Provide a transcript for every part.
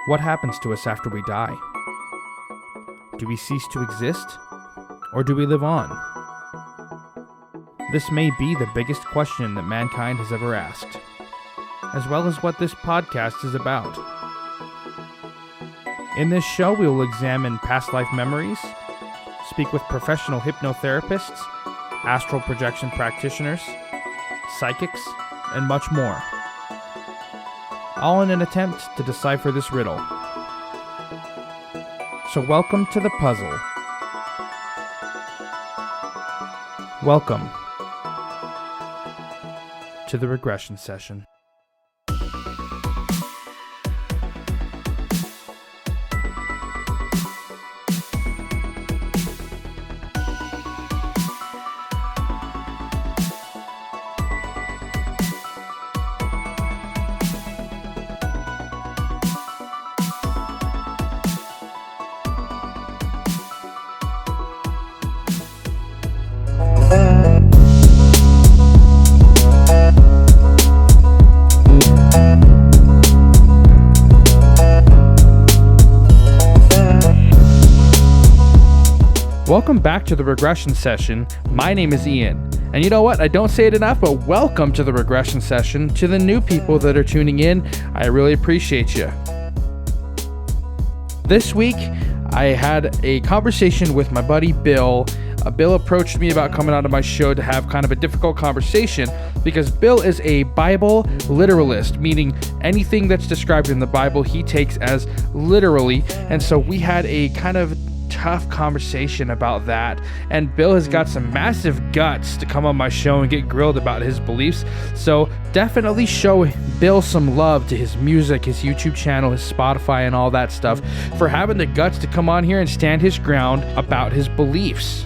What happens to us after we die? Do we cease to exist, or do we live on? This may be the biggest question that mankind has ever asked, as well as what this podcast is about. In this show, we will examine past life memories, speak with professional hypnotherapists, astral projection practitioners, psychics, and much more, all in an attempt to decipher this riddle. So welcome to the puzzle. Welcome to the regression session. Welcome back to the regression session. My name is Ian. And you know what? I don't say it enough, but welcome to the regression session. To the new people that are tuning in, I really appreciate you. This week, I had a conversation with my buddy Bill. Bill approached me about coming onto my show to have kind of a difficult conversation because Bill is a Bible literalist, meaning anything that's described in the Bible he takes as literally. And so we had a kind of tough conversation about that, and Bill has got some massive guts to come on my show and get grilled about his beliefs. So definitely show Bill some love to his music, his YouTube channel, his Spotify, and all that stuff for having the guts to come on here and stand his ground about his beliefs.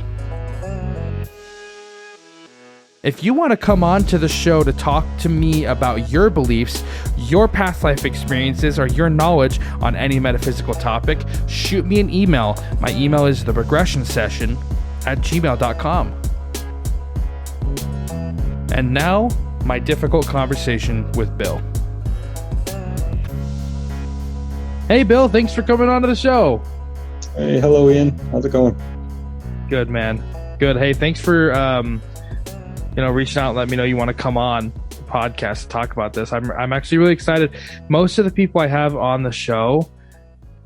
If you want to come on to the show to talk to me about your beliefs, your past life experiences, or your knowledge on any metaphysical topic, shoot me an email. My email is theregressionsession@gmail.com. And now, my difficult conversation with Bill. Hey, Bill, thanks for coming on to the show. Hey, hello, Ian. How's it going? Good, man. Good. Hey, thanks for reaching out and let me know you want to come on the podcast to talk about this. I'm actually really excited. Most of the people I have on the show,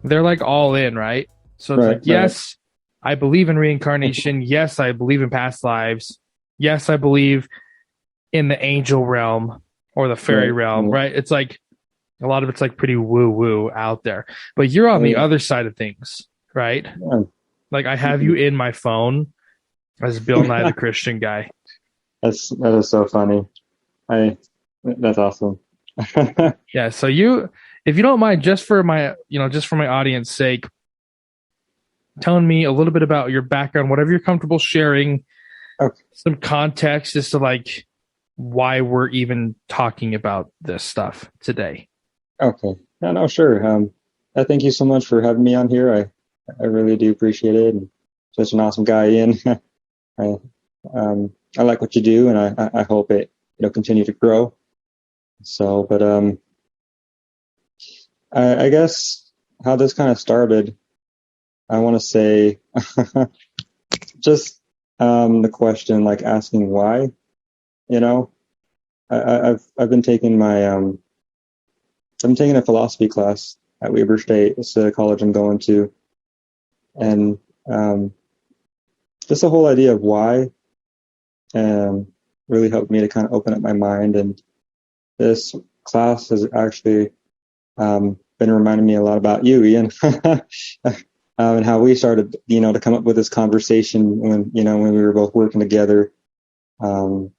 they're like all in, right? So it's like, yes, I believe in reincarnation. Yes, I believe in past lives. Yes, I believe in the angel realm or the fairy realm, right? It's like a lot of it's like pretty woo-woo out there. But you're on the other side of things, right? Yeah. Like I have you in my phone as Bill Nye the Christian guy. That is so funny. That's awesome. Yeah. So if you don't mind, just for my audience sake, telling me a little bit about your background, whatever you're comfortable sharing, okay. Some context as to like why we're even talking about this stuff today. Okay. No, sure. I thank you so much for having me on here. I really do appreciate it. And such an awesome guy, Ian. I like what you do, and I hope it continue to grow. So, but I guess how this kind of started, I want to say just the question, like asking why. I've been taking I'm taking a philosophy class at Weber State. It's a college I'm going to, and just the whole idea of why. Really helped me to kind of open up my mind. And this class has actually been reminding me a lot about you, Ian, and how we started, to come up with this conversation when we were both working together, and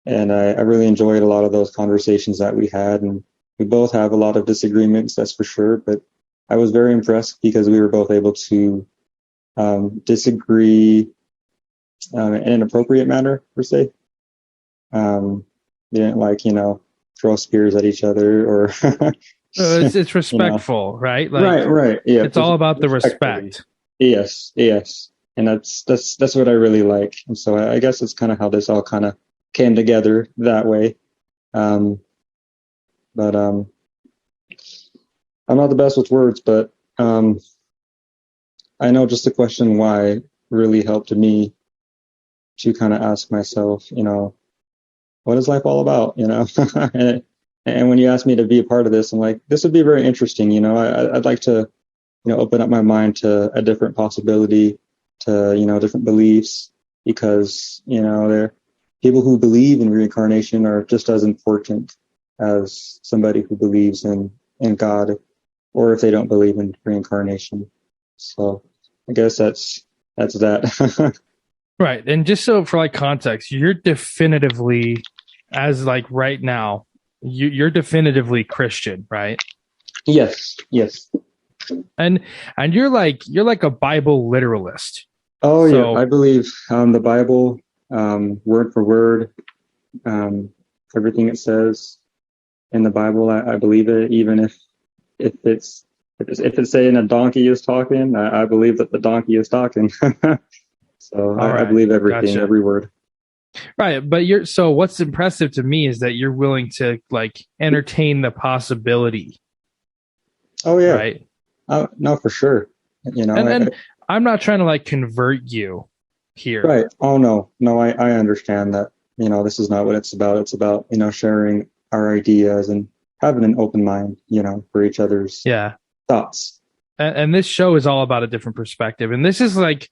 I really enjoyed a lot of those conversations that we had. And we both have a lot of disagreements, that's for sure. But I was very impressed because we were both able to disagree in an appropriate manner, per se. We didn't throw spears at each other or it's respectful, right? Like, right. Yeah. It's all about the respect. Yes. And that's what I really like. And so I guess it's kind of how this all kind of came together that way. But I'm not the best with words, but I know just the question why really helped me to kind of ask myself, what is life all about? And when you asked me to be a part of this, I'm like, this would be very interesting. I'd like to, open up my mind to a different possibility, to, different beliefs, because, there people who believe in reincarnation are just as important as somebody who believes in God, or if they don't believe in reincarnation. So I guess that's that. Right. And just so for like context, you're definitively, as like right now, you're definitively Christian, right? Yes. And you're like a Bible literalist. Oh yeah, So I believe the Bible, word for word, everything it says in the Bible. I believe it, even if it's saying a donkey is talking, I believe that the donkey is talking. So all I right, believe everything, gotcha. every word. Right, but so what's impressive to me is that you're willing to like entertain the possibility, Oh yeah, right? no, for sure. And I'm not trying to like convert you here. Right. Oh no, I understand that. This is not what it's about. It's about sharing our ideas and having an open mind, for each other's Yeah. thoughts. And this show is all about a different perspective. And this is a Right.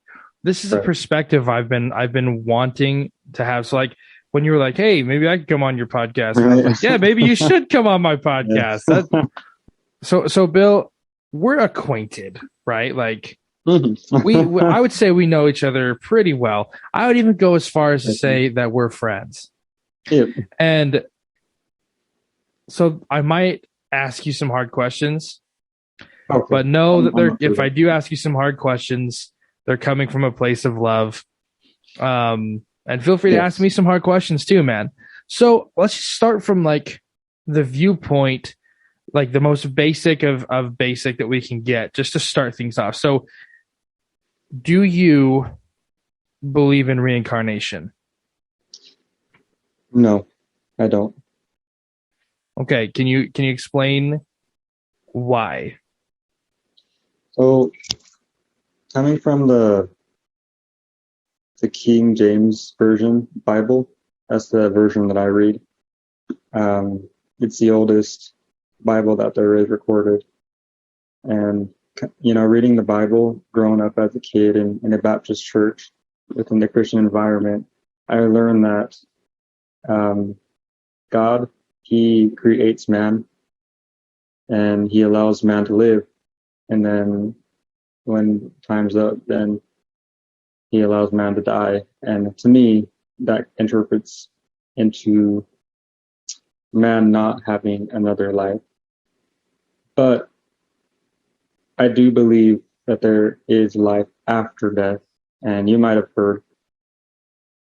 perspective I've been wanting to have. So like when you were like, hey, maybe I could come on your podcast. And I was Right. like, yeah, maybe you should come on my Yeah. podcast. So Bill, we're acquainted, right? Like I would say we know each other pretty well. I would even go as far as to say that we're friends. Yeah. And so I might ask you some hard questions, Okay. but know that I'm up for if I that. do ask you some hard questions, they're coming from a place of love. And feel free to ask Yes. me some hard questions too, man. So let's just start from like the viewpoint, like the most basic of basic that we can get, just to start things off. So, do you believe in reincarnation? No, I don't. Okay, can you explain why? So coming from the King James version Bible, that's the version that I read. It's the oldest Bible that there is recorded. And, reading the Bible, growing up as a kid in a Baptist church within the Christian environment, I learned that God, He creates man and He allows man to live. And then when time's up, then He allows man to die. And to me, that interprets into man not having another life. But I do believe that there is life after death. And you might have heard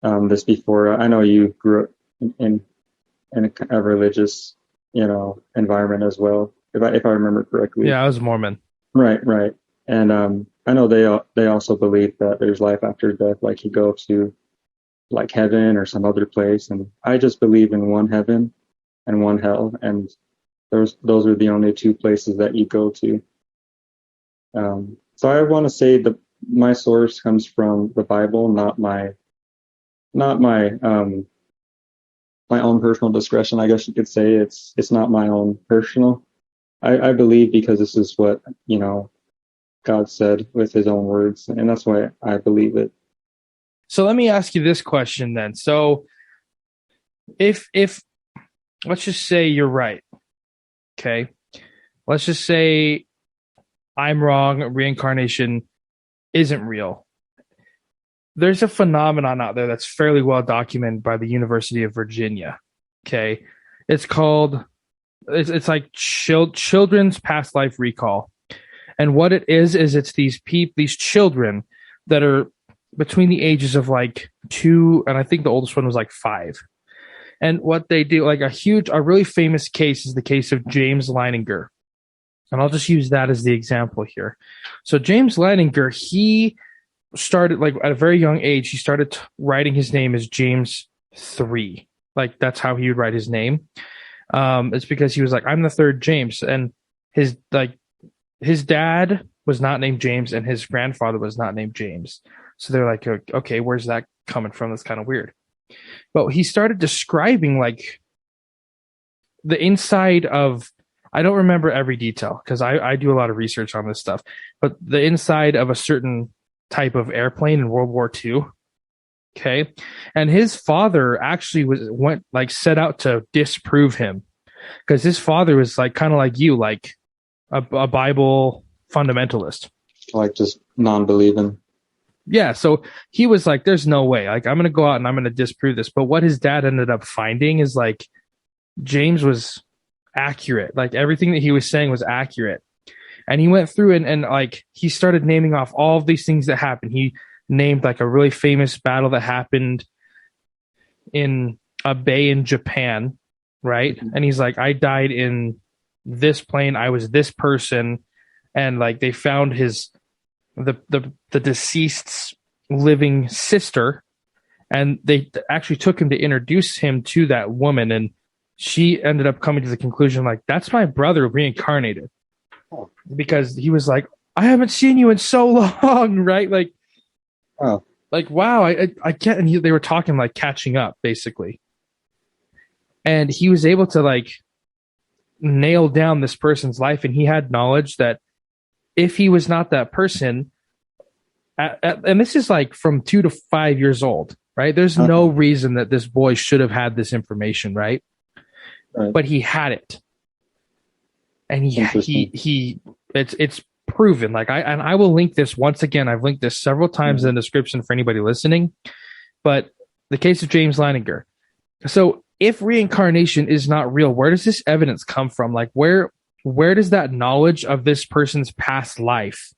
this before. I know you grew up in a religious, environment as well, if I remember correctly. Yeah, I was Mormon. Right. And I know they also believe that there's life after death, like you go to like heaven or some other place. And I just believe in one heaven and one hell, and those are the only two places that you go to. So I want to say that my source comes from the Bible, not my my own personal discretion. I guess you could say it's not my own personal. I believe because this is what God said with His own words, and that's why I believe it. So let me ask you this question then. So if let's just say you're right, okay? Let's just say I'm wrong, reincarnation isn't real. There's a phenomenon out there that's fairly well documented by the University of Virginia. Okay. It's called it's like children's past life recall. And what it is it's these children that are between the ages of like 2 and I think the oldest one was like 5. And what they do, like a really famous case is the case of James Leininger. And I'll just use that as the example here. So James Leininger, he started like at a very young age, he started writing his name as James 3. Like that's how he would write his name. It's because he was like, I'm the third James. And his dad was not named James and his grandfather was not named James. So they're like, okay, where's that coming from? That's kind of weird. But he started describing like the inside of, I don't remember every detail because I do a lot of research on this stuff, but the inside of a certain type of airplane in World War II. Okay. And his father actually set out to disprove him because his father was like kind of like you, like a Bible fundamentalist. Like just non-believing. Yeah. So he was like, there's no way. Like, I'm going to go out and I'm going to disprove this. But what his dad ended up finding is like James was accurate. Like everything that he was saying was accurate. And he went through and like he started naming off all of these things that happened. He named like a really famous battle that happened in a bay in Japan, right? Mm-hmm. And he's like, I died in this plane. I was this person. And like they found the deceased's living sister, and they actually took him to introduce him to that woman, and she ended up coming to the conclusion like, that's my brother reincarnated. Because he was like, I haven't seen you in so long, right? Like, oh, like wow, I can't. And they were talking like catching up, basically. And he was able to like nail down this person's life, and he had knowledge that if he was not that person, and this is like from 2 to 5 years old, right? There's no reason that this boy should have had this information, right? But he had it. And it's proven. Like I will link this once again. I've linked this several times in the description for anybody listening. But the case of James Leininger. So if reincarnation is not real, where does this evidence come from? Like where does that knowledge of this person's past life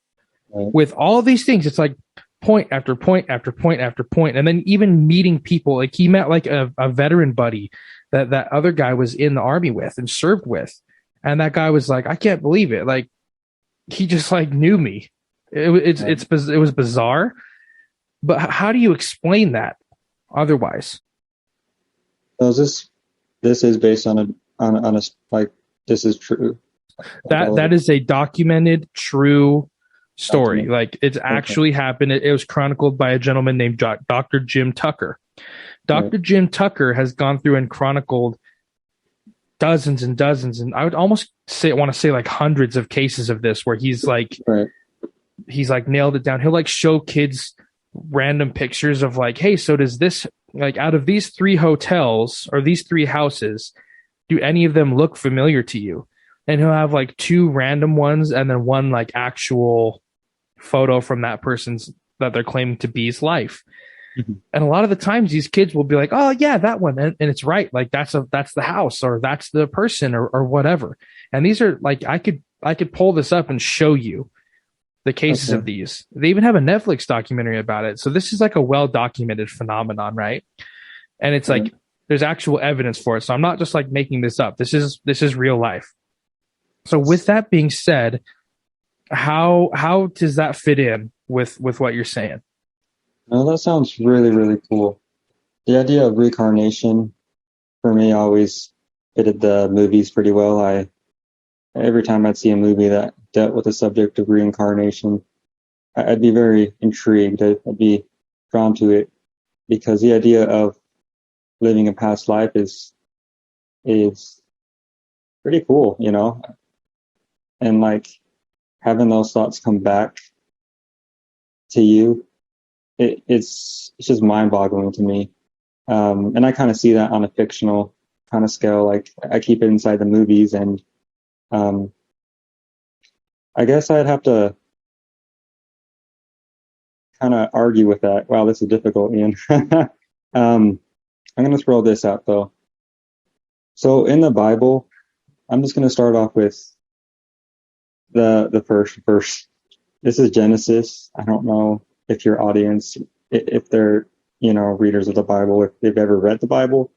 with all these things? It's like point after point after point after point, and then even meeting people. Like he met like a veteran buddy that other guy was in the army with and served with. And that guy was like, I can't believe it. Like, he just like knew me. It was bizarre. But how do you explain that otherwise? So this is based on a like, this is true. That is a documented true story. Like it's actually happened. It was chronicled by a gentleman named Dr. Jim Tucker. Dr. Jim Tucker has gone through and chronicled dozens and dozens, and I would almost want to say like hundreds of cases of this where he's like nailed it down. He'll like show kids random pictures of like, hey, so does this, like out of these 3 hotels or these 3 houses, do any of them look familiar to you? And he'll have like 2 random ones and then 1 like actual photo from that person's that they're claiming to be his life. Mm-hmm. And a lot of the times these kids will be like, oh yeah, that one. And it's right. Like that's the house or that's the person or whatever. And these are like, I could pull this up and show you the cases of these. They even have a Netflix documentary about it. So this is like a well-documented phenomenon, right? And it's like, there's actual evidence for it. So I'm not just like making this up. This is real life. So with that being said, how does that fit in with what you're saying? No, that sounds really, really cool. The idea of reincarnation, for me, always fitted the movies pretty well. Every time I'd see a movie that dealt with the subject of reincarnation, I'd be very intrigued. I'd be drawn to it because the idea of living a past life is pretty cool, you know? And like having those thoughts come back to you, it's just mind-boggling to me. And I kind of see that on a fictional kind of scale. Like I keep it inside the movies, and I guess I'd have to kind of argue with that. Wow, this is difficult, Ian. I'm going to throw this out though. So in the Bible, I'm just going to start off with the first verse. This is Genesis. I don't know if your audience, if they're, readers of the Bible, if they've ever read the Bible,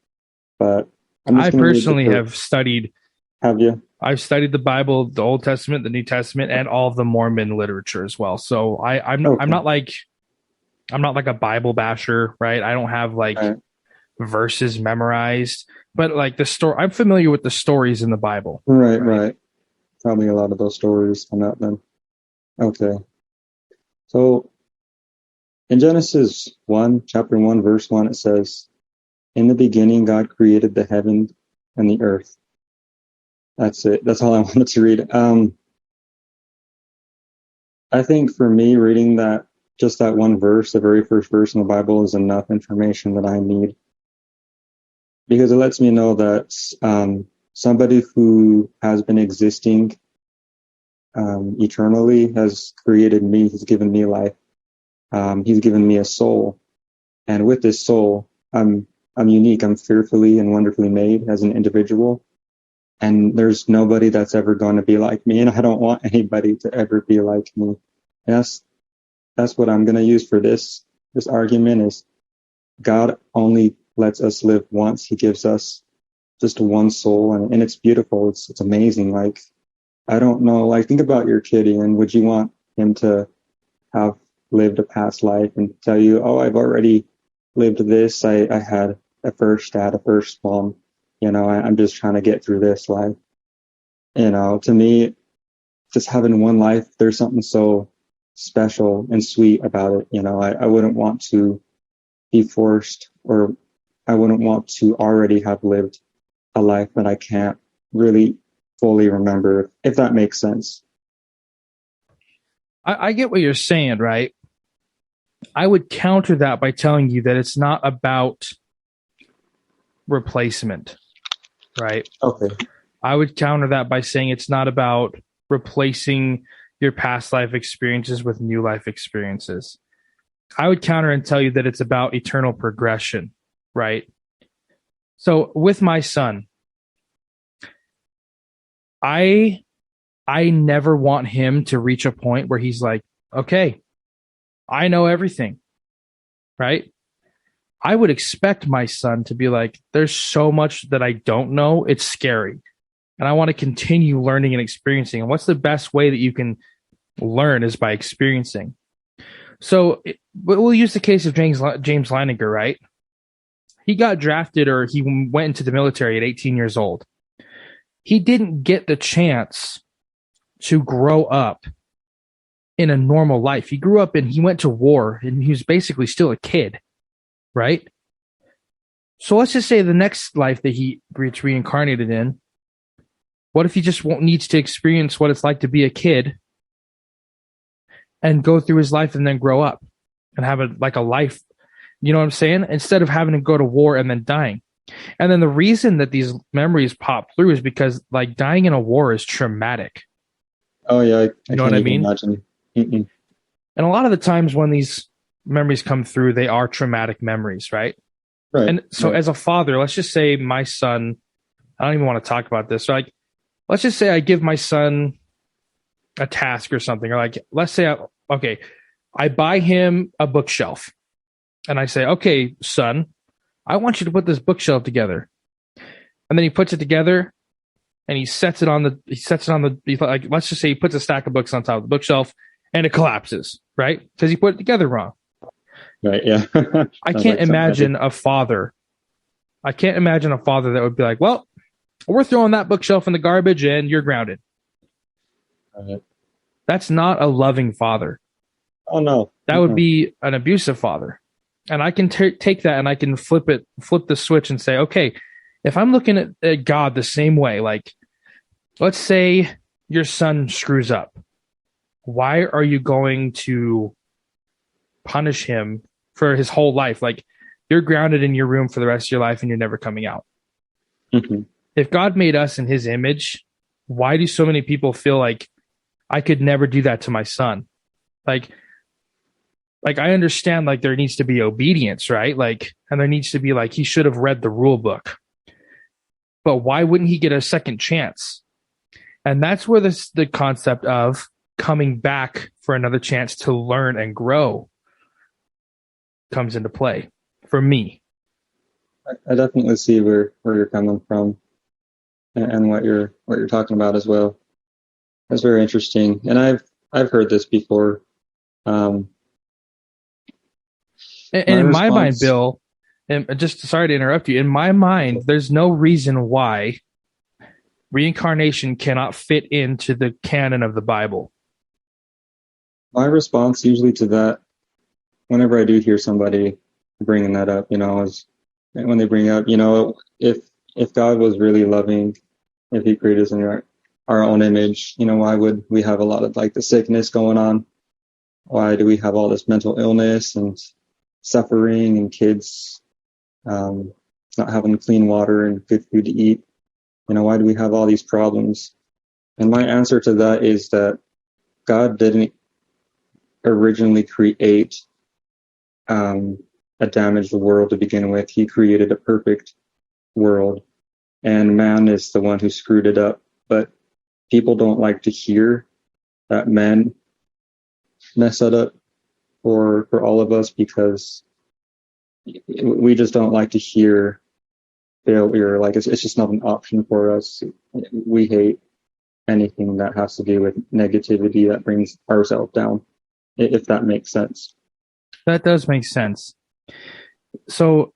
but I personally have studied. Have you? I've studied the Bible, the Old Testament, the New Testament, and all of the Mormon literature as well. So I'm not like a Bible basher, right? I don't have like verses memorized, but like the story, I'm familiar with the stories in the Bible. Right. probably a lot of those stories come out then. Okay. So in Genesis 1, chapter 1, verse 1, it says, "In the beginning, God created the heaven and the earth." That's it. That's all I wanted to read. I think for me, reading that, just that one verse, the very first verse in the Bible, is enough information that I need, because it lets me know that somebody who has been existing eternally has created me. He's given me life. He's given me a soul, and with this soul, I'm unique. I'm fearfully and wonderfully made as an individual, and there's nobody that's ever going to be like me, and I don't want anybody to ever be like me. And that's what I'm going to use for this argument is God only lets us live once. He gives us just one soul, and it's beautiful. It's amazing. Like, I don't know, like, think about your kid, and would you want him to have lived a past life and tell you, oh, I've already lived this. I had a first dad, a first mom. I'm just trying to get through this life. To me, just having one life, there's something so special and sweet about it. I wouldn't want to be forced, or I wouldn't want to already have lived a life that I can't really fully remember, if that makes sense. I get what you're saying, right? I would counter that by telling you that it's not about replacement, right? Okay. I would counter that by saying it's not about replacing your past life experiences with new life experiences. I would counter and tell you that it's about eternal progression, right? So with my son, I never want him to reach a point where he's like, okay, I know everything, right? I would expect my son to be like, there's so much that I don't know. It's scary. And I want to continue learning and experiencing. And what's the best way that you can learn is by experiencing. So we'll use the case of James Leininger, right? He got drafted, or he went into the military at 18 years old. He didn't get the chance to grow up in a normal life. He grew up and he went to war, and he was basically still a kid, right? So let's just say the next life that he gets reincarnated in, what if he just needs to experience what it's like to be a kid and go through his life and then grow up and have a life, you know what I'm saying? Instead of having to go to war and then dying. And then the reason that these memories pop through is because, like, dying in a war is traumatic. Oh yeah, I you know what I mean? Imagine. Mm-mm. And a lot of the times when these memories come through, they are traumatic memories, right? Right. And so right. as a father, let's just say my son, I don't even want to talk about this. So, like, let's just say I give my son a task or something, or like, let's say, I buy him a bookshelf, and I say, okay, son, I want you to put this bookshelf together. And then he puts it together, and he sets it on the, like, let's just say he puts a stack of books on top of the bookshelf, and it collapses, right? Because he put it together wrong. Right. Yeah. I can't imagine a father. I can't imagine a father that would be like, well, we're throwing that bookshelf in the garbage and you're grounded. Right. That's not a loving father. Oh no. That would be an abusive father. And I can take that and I can flip the switch and say, okay, if I'm looking at God the same way, like, let's say your son screws up. Why are you going to punish him for his whole life? Like, you're grounded in your room for the rest of your life and you're never coming out. Mm-hmm. If God made us in his image, why do so many people feel like I could never do that to my son? Like I understand, like, there needs to be obedience, right? Like, and there needs to be, like, he should have read the rule book. But why wouldn't he get a second chance? And that's where the concept of coming back for another chance to learn and grow comes into play for me. I definitely see where you're coming from and what you're talking about as well. That's very interesting. And I've heard this before. And in my mind, Bill, and just sorry to interrupt you, in my mind, there's no reason why reincarnation cannot fit into the canon of the Bible? My response usually to that, whenever I do hear somebody bringing that up, is when they bring up, if God was really loving, if he created us in our own image, why would we have a lot of like the sickness going on? Why do we have all this mental illness and suffering and kids not having clean water and good food to eat? Why do we have all these problems? And my answer to that is that God didn't originally create a damaged world to begin with. He created a perfect world, and man is the one who screwed it up. But people don't like to hear that man messed it up for all of us, because we just don't like to hear failure. Like it's just not an option for us. We hate anything that has to do with negativity that brings ourselves down, if that makes sense. That does make sense. So,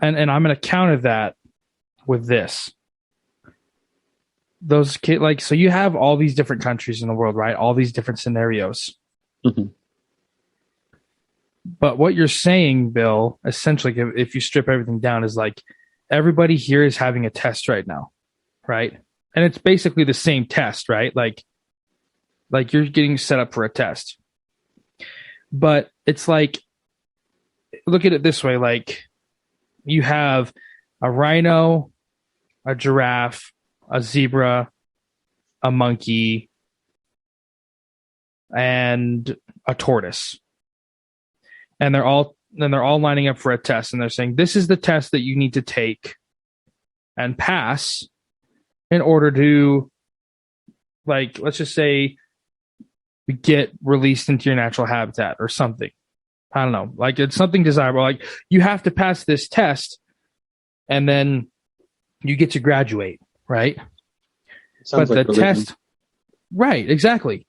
and I'm going to counter that with this. Those kids, like, so you have all these different countries in the world, right? All these different scenarios. Mm-hmm. But what you're saying, Bill, essentially, if you strip everything down, is like everybody here is having a test right now, right? And it's basically the same test, right? Like you're getting set up for a test. But it's like, look at it this way, like you have a rhino, a giraffe, a zebra, a monkey, and a tortoise. And they're all lining up for a test, and they're saying, this is the test that you need to take and pass in order to, like, let's just say, get released into your natural habitat or something. I don't know. Like, it's something desirable. Like, you have to pass this test, and then you get to graduate, right? Sounds but like the religion. test, right, exactly.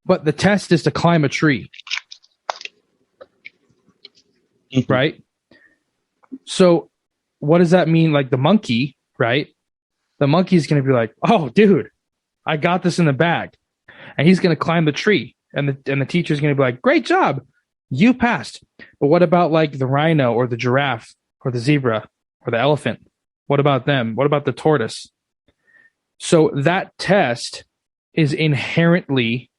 But the test is to climb a tree, right? So what does that mean? Like the monkey, right? The monkey's going to be like, oh, dude, I got this in the bag. And he's going to climb the tree. And the teacher's going to be like, great job. You passed. But what about like the rhino or the giraffe or the zebra or the elephant? What about them? What about the tortoise? So that test is inherently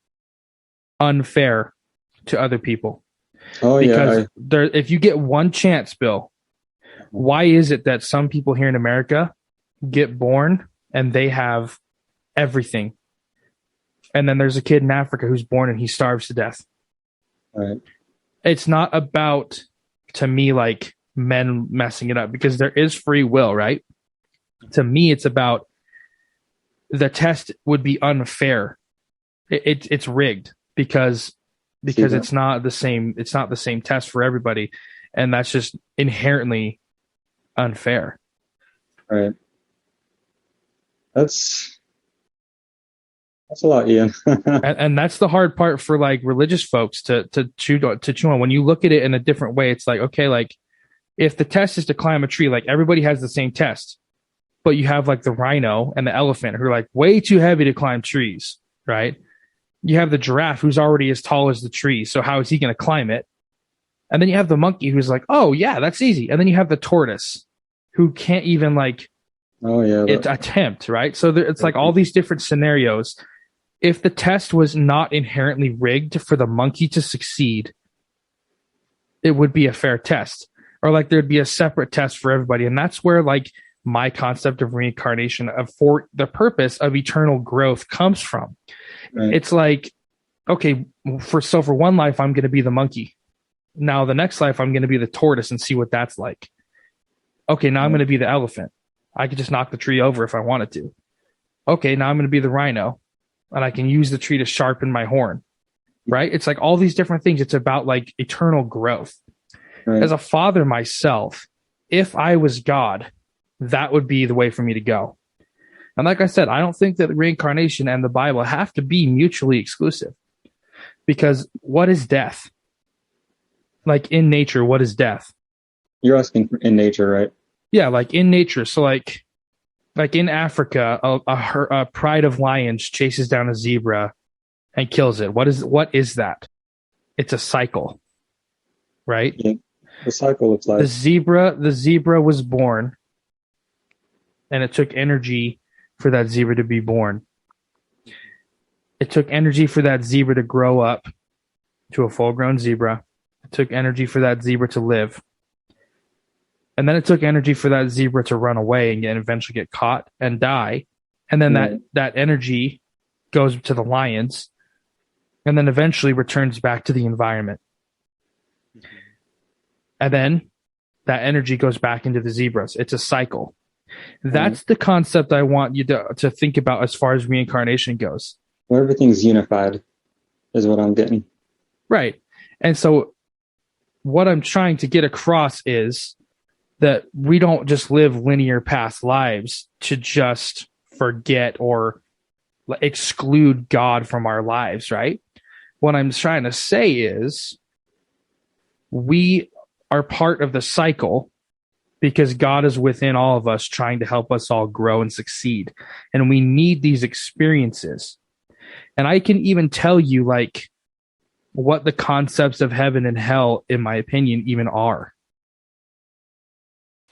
unfair to other people. Oh, because if you get one chance, Bill, why is it that some people here in America get born and they have everything? And then there's a kid in Africa who's born and he starves to death. Right. It's not about, to me, like men messing it up, because there is free will, right? To me, it's about the test would be unfair. It's rigged because it's not the same. It's not the same test for everybody, and that's just inherently unfair. Right. That's a lot, Ian. and that's the hard part for like religious folks to chew on. When you look at it in a different way, it's like, okay, like if the test is to climb a tree, like everybody has the same test, but you have like the rhino and the elephant who are like way too heavy to climb trees, right? You have the giraffe who's already as tall as the tree, so how is he going to climb it? And then you have the monkey who's like, oh yeah, that's easy. And then you have the tortoise who can't even like attempt, right? So it's like all these different scenarios. If the test was not inherently rigged for the monkey to succeed, it would be a fair test. Or like there'd be a separate test for everybody. And that's where like my concept of reincarnation for the purpose of eternal growth comes from. Right. It's like, okay, for one life, I'm going to be the monkey. Now the next life, I'm going to be the tortoise and see what that's like. Okay, now I'm going to be the elephant. I could just knock the tree over if I wanted to. Okay, now I'm going to be the rhino, and I can use the tree to sharpen my horn. Right? It's like all these different things. It's about like eternal growth. Right. As a father myself, if I was God, that would be the way for me to go. And like I said, I don't think that reincarnation and the Bible have to be mutually exclusive. Because what is death? Like in nature, what is death? You're asking in nature, right? Yeah, like in nature. So like like in Africa, a pride of lions chases down a zebra and kills it. What is that? It's a cycle, right? Yeah. The cycle of The life. zebra was born, and it took energy for that zebra to be born. It took energy for that zebra to grow up to a full-grown zebra. It took energy for that zebra to live. And then it took energy for that zebra to run away and eventually get caught and die. And then that energy goes to the lions and then eventually returns back to the environment. And then that energy goes back into the zebras. It's a cycle. That's the concept I want you to think about as far as reincarnation goes. Well, everything's unified is what I'm getting. Right. And so what I'm trying to get across is that we don't just live linear past lives to just forget or exclude God from our lives, right? What I'm trying to say is we are part of the cycle because God is within all of us trying to help us all grow and succeed. And we need these experiences. And I can even tell you like what the concepts of heaven and hell, in my opinion, even are.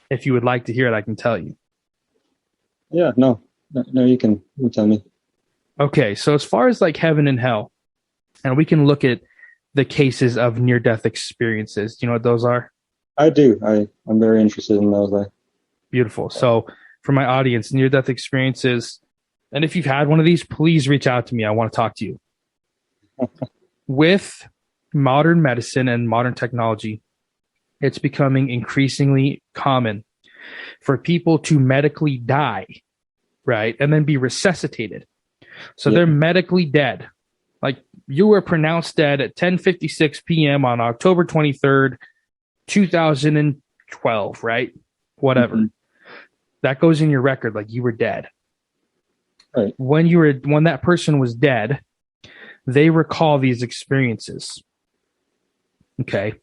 If you would like to hear it, I can tell you. Yeah, no, you can tell me. Okay, so as far as like heaven and hell, and we can look at the cases of near-death experiences. Do you know what those are? I do. I'm very interested in those. Beautiful. So for my audience, near-death experiences, and if you've had one of these, please reach out to me. I want to talk to you. With modern medicine and modern technology, it's becoming increasingly common for people to medically die, right? And then be resuscitated. So they're medically dead. Like you were pronounced dead at 10:56 p.m. on October 23rd, 2012, right? Whatever. Mm-hmm. That goes in your record like you were dead. Right. When that person was dead, they recall these experiences. Okay.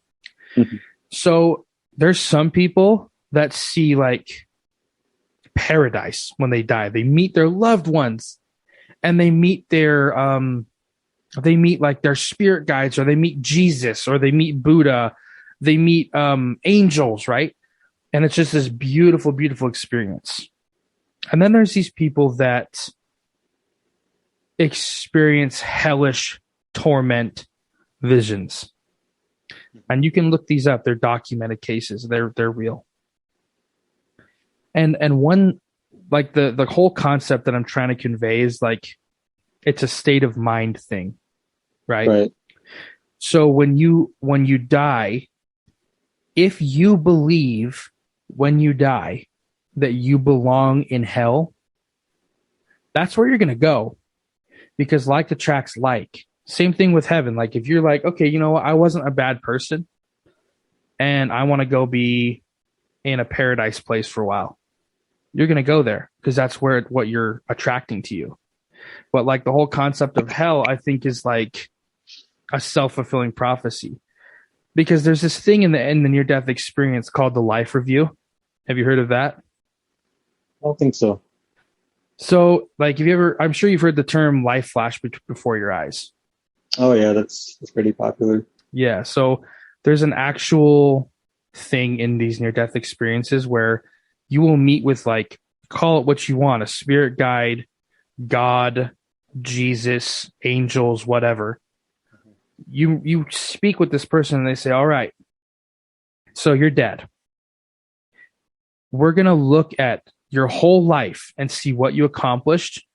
Mm-hmm. So there's some people that see like paradise when they die. They meet their loved ones and they meet like their spirit guides, or they meet Jesus, or they meet Buddha, they meet angels, right? And it's just this beautiful, beautiful experience. And then there's these people that experience hellish torment visions. And you can look these up. They're documented cases. They're real. And one, like the whole concept that I'm trying to convey is like it's a state of mind thing, right? Right. So when you die, if you believe when you die that you belong in hell, that's where you're going to go, because like attracts like. Same thing with heaven. Like if you're like, okay, you know what, I wasn't a bad person and I want to go be in a paradise place for a while, you're going to go there because that's what you're attracting to you. But like the whole concept of hell, I think is like a self-fulfilling prophecy, because there's this thing in the near-death experience called the life review. Have you heard of that? I don't think so. So like I'm sure you've heard the term life flash before your eyes. Oh yeah, that's pretty popular. Yeah, so there's an actual thing in these near-death experiences where you will meet with, like, call it what you want, a spirit guide, God, Jesus, angels, whatever. You speak with this person and they say, all right, so you're dead. We're going to look at your whole life and see what you accomplished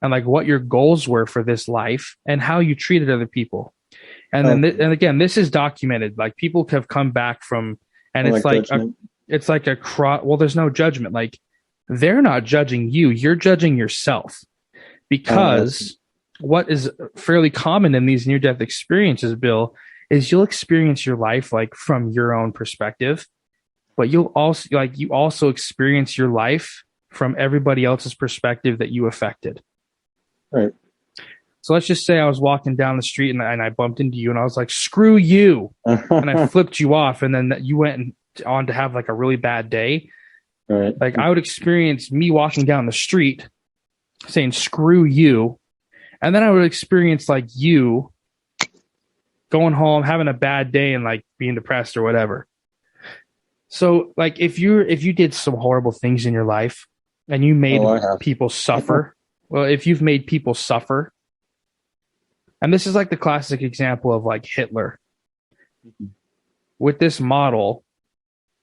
and like what your goals were for this life and how you treated other people. And then, and again, this is documented. Like people have come back from, and it's like well, there's no judgment. Like they're not judging you. You're judging yourself, because what is fairly common in these near-death experiences, Bill, is you'll experience your life like from your own perspective, but you also experience your life from everybody else's perspective that you affected. Right. So let's just say I was walking down the street and I bumped into you and I was like, screw you. And I flipped you off, and then you went on to have like a really bad day. Right. Like I would experience me walking down the street saying, screw you. And then I would experience like you going home, having a bad day and like being depressed or whatever. So like if you did some horrible things in your life and you made I have. people suffer, well, if you've made people suffer, and this is like the classic example of like Hitler. With this model,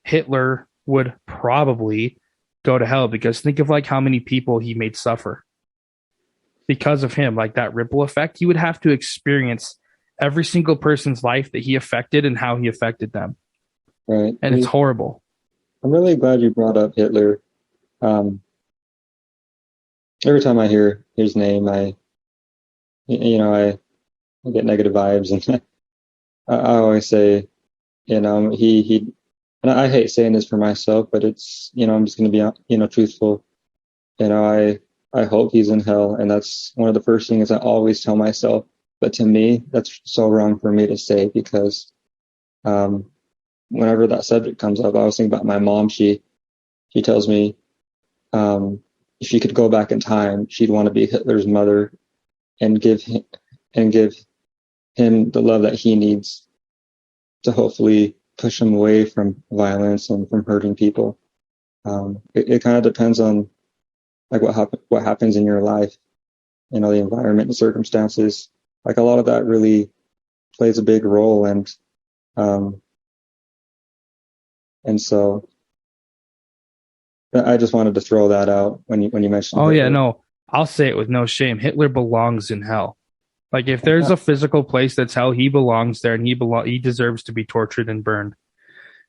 Hitler would probably go to hell because think of like how many people he made suffer because of him, like that ripple effect. He would have to experience every single person's life that he affected and how he affected them. Right. And it's horrible. I'm really glad you brought up Hitler. Every time I hear his name, I get negative vibes, and I always say, he, and I hate saying this for myself, but it's, I'm just going to be, truthful. I hope he's in hell, and that's one of the first things I always tell myself. But to me, that's so wrong for me to say because, whenever that subject comes up, I was thinking about my mom. She tells me, if she could go back in time, she'd want to be Hitler's mother and give him the love that he needs to hopefully push him away from violence and from hurting people. It kind of depends on like what happens in your life, the environment and circumstances. Like a lot of that really plays a big role, and so I just wanted to throw that out when you mentioned. Oh Hitler. yeah, no, I'll say it with no shame. Hitler belongs in hell. Like if there's a physical place that's hell, he belongs there, and he deserves to be tortured and burned.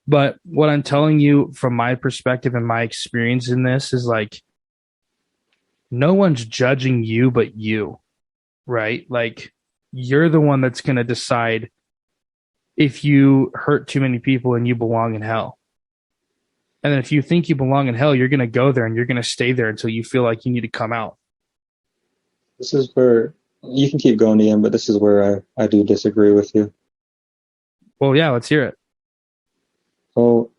But what I'm telling you from my perspective and my experience in this is like no one's judging you but you, right? Like you're the one that's going to decide if you hurt too many people and you belong in hell. And then if you think you belong in hell, you're going to go there and you're going to stay there until you feel like you need to come out. This is where you can keep going, Ian, but this is where I do disagree with you. Well, yeah, let's hear it. So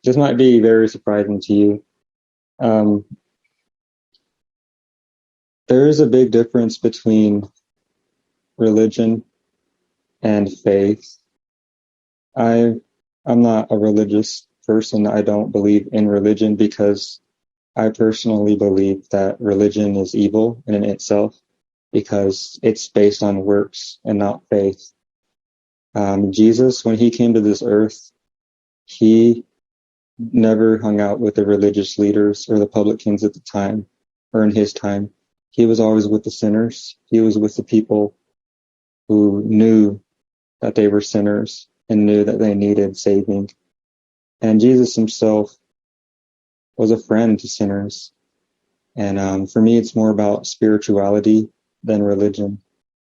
this might be very surprising to you. There is a big difference between religion and faith. I'm not a religious person. I don't believe in religion because I personally believe that religion is evil in itself because it's based on works and not faith. Jesus, when he came to this earth, he never hung out with the religious leaders or the publicans at the time or in his time. He was always with the sinners. He was with the people who knew that they were sinners and knew that they needed saving. And Jesus himself was a friend to sinners. And for me, it's more about spirituality than religion.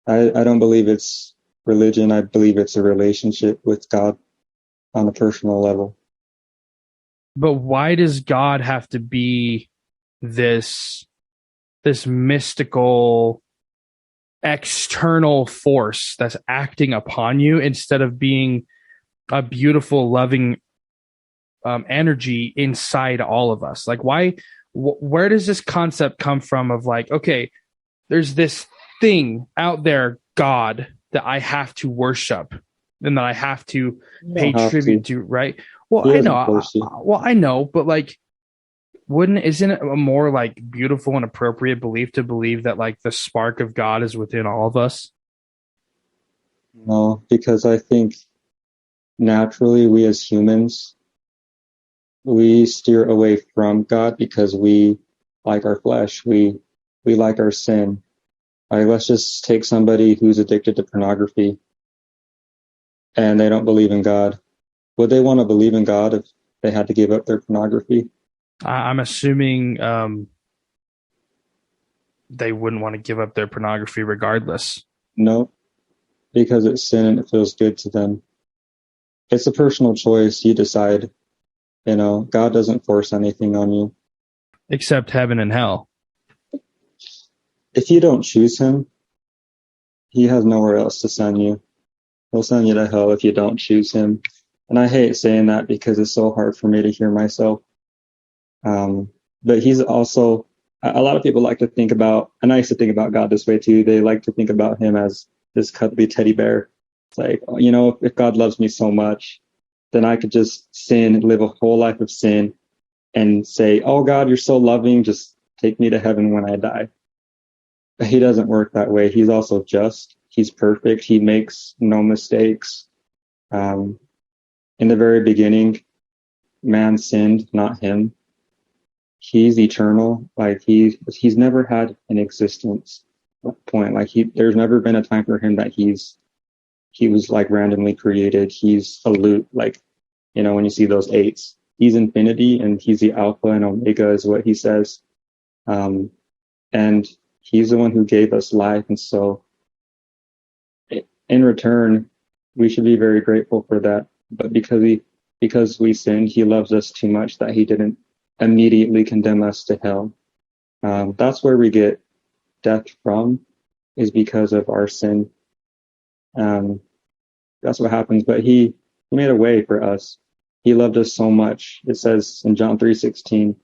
I don't believe it's religion. I believe it's a relationship with God on a personal level. But why does God have to be this mystical external force that's acting upon you instead of being a beautiful, loving energy inside all of us? Like why, where does this concept come from of like, okay, there's this thing out there, God, that I have to worship and that I have to pay tribute to, right? Well, I know, but like, isn't it a more like beautiful and appropriate belief to believe that like the spark of God is within all of us? No, because I think naturally we as humans, we steer away from God because we like our flesh. We like our sin. Like, let's just take somebody who's addicted to pornography and they don't believe in God. Would they want to believe in God if they had to give up their pornography? I'm assuming they wouldn't want to give up their pornography regardless. No, because it's sin and it feels good to them. It's a personal choice. You decide. God doesn't force anything on you. Except heaven and hell. If you don't choose him, he has nowhere else to send you. He'll send you to hell if you don't choose him. And I hate saying that because it's so hard for me to hear myself. But he's also, a lot of people like to think about, and I used to think about God this way too. They like to think about him as this cuddly teddy bear. It's like, you know, if God loves me so much, then I could just sin, live a whole life of sin and say, oh God, you're so loving. Just take me to heaven when I die. But he doesn't work that way. He's also just. He's perfect. He makes no mistakes. In the very beginning, man sinned, not him. He's eternal. Like he's never had an existence point. Like there's never been a time for him that he was like randomly created. He's a loop. Like, you know, when you see those eights, he's infinity and he's the alpha and omega is what he says. And he's the one who gave us life. And so in return, we should be very grateful for that. But because we sinned, he loves us too much that he didn't immediately condemn us to hell. That's where we get death from, is because of our sin. That's what happens. But he made a way for us. He loved us so much. It says in John 3:16,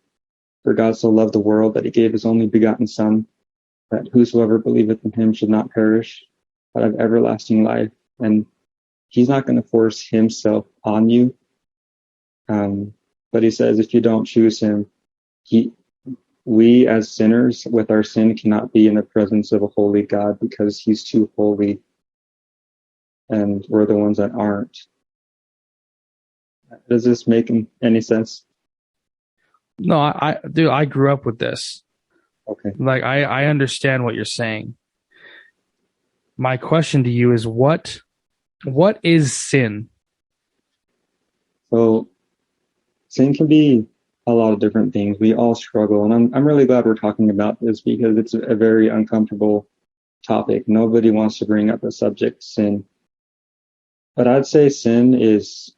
for God so loved the world that he gave his only begotten Son, that whosoever believeth in him should not perish, but have everlasting life. And he's not going to force himself on you. But he says, if you don't choose him, we as sinners with our sin cannot be in the presence of a holy God because he's too holy. And we're the ones that aren't. Does this make any sense? No, I grew up with this. Okay. Like, I understand what you're saying. My question to you is what is sin? So sin can be a lot of different things. We all struggle. And I'm really glad we're talking about this because it's a very uncomfortable topic. Nobody wants to bring up the subject sin. But I'd say sin is,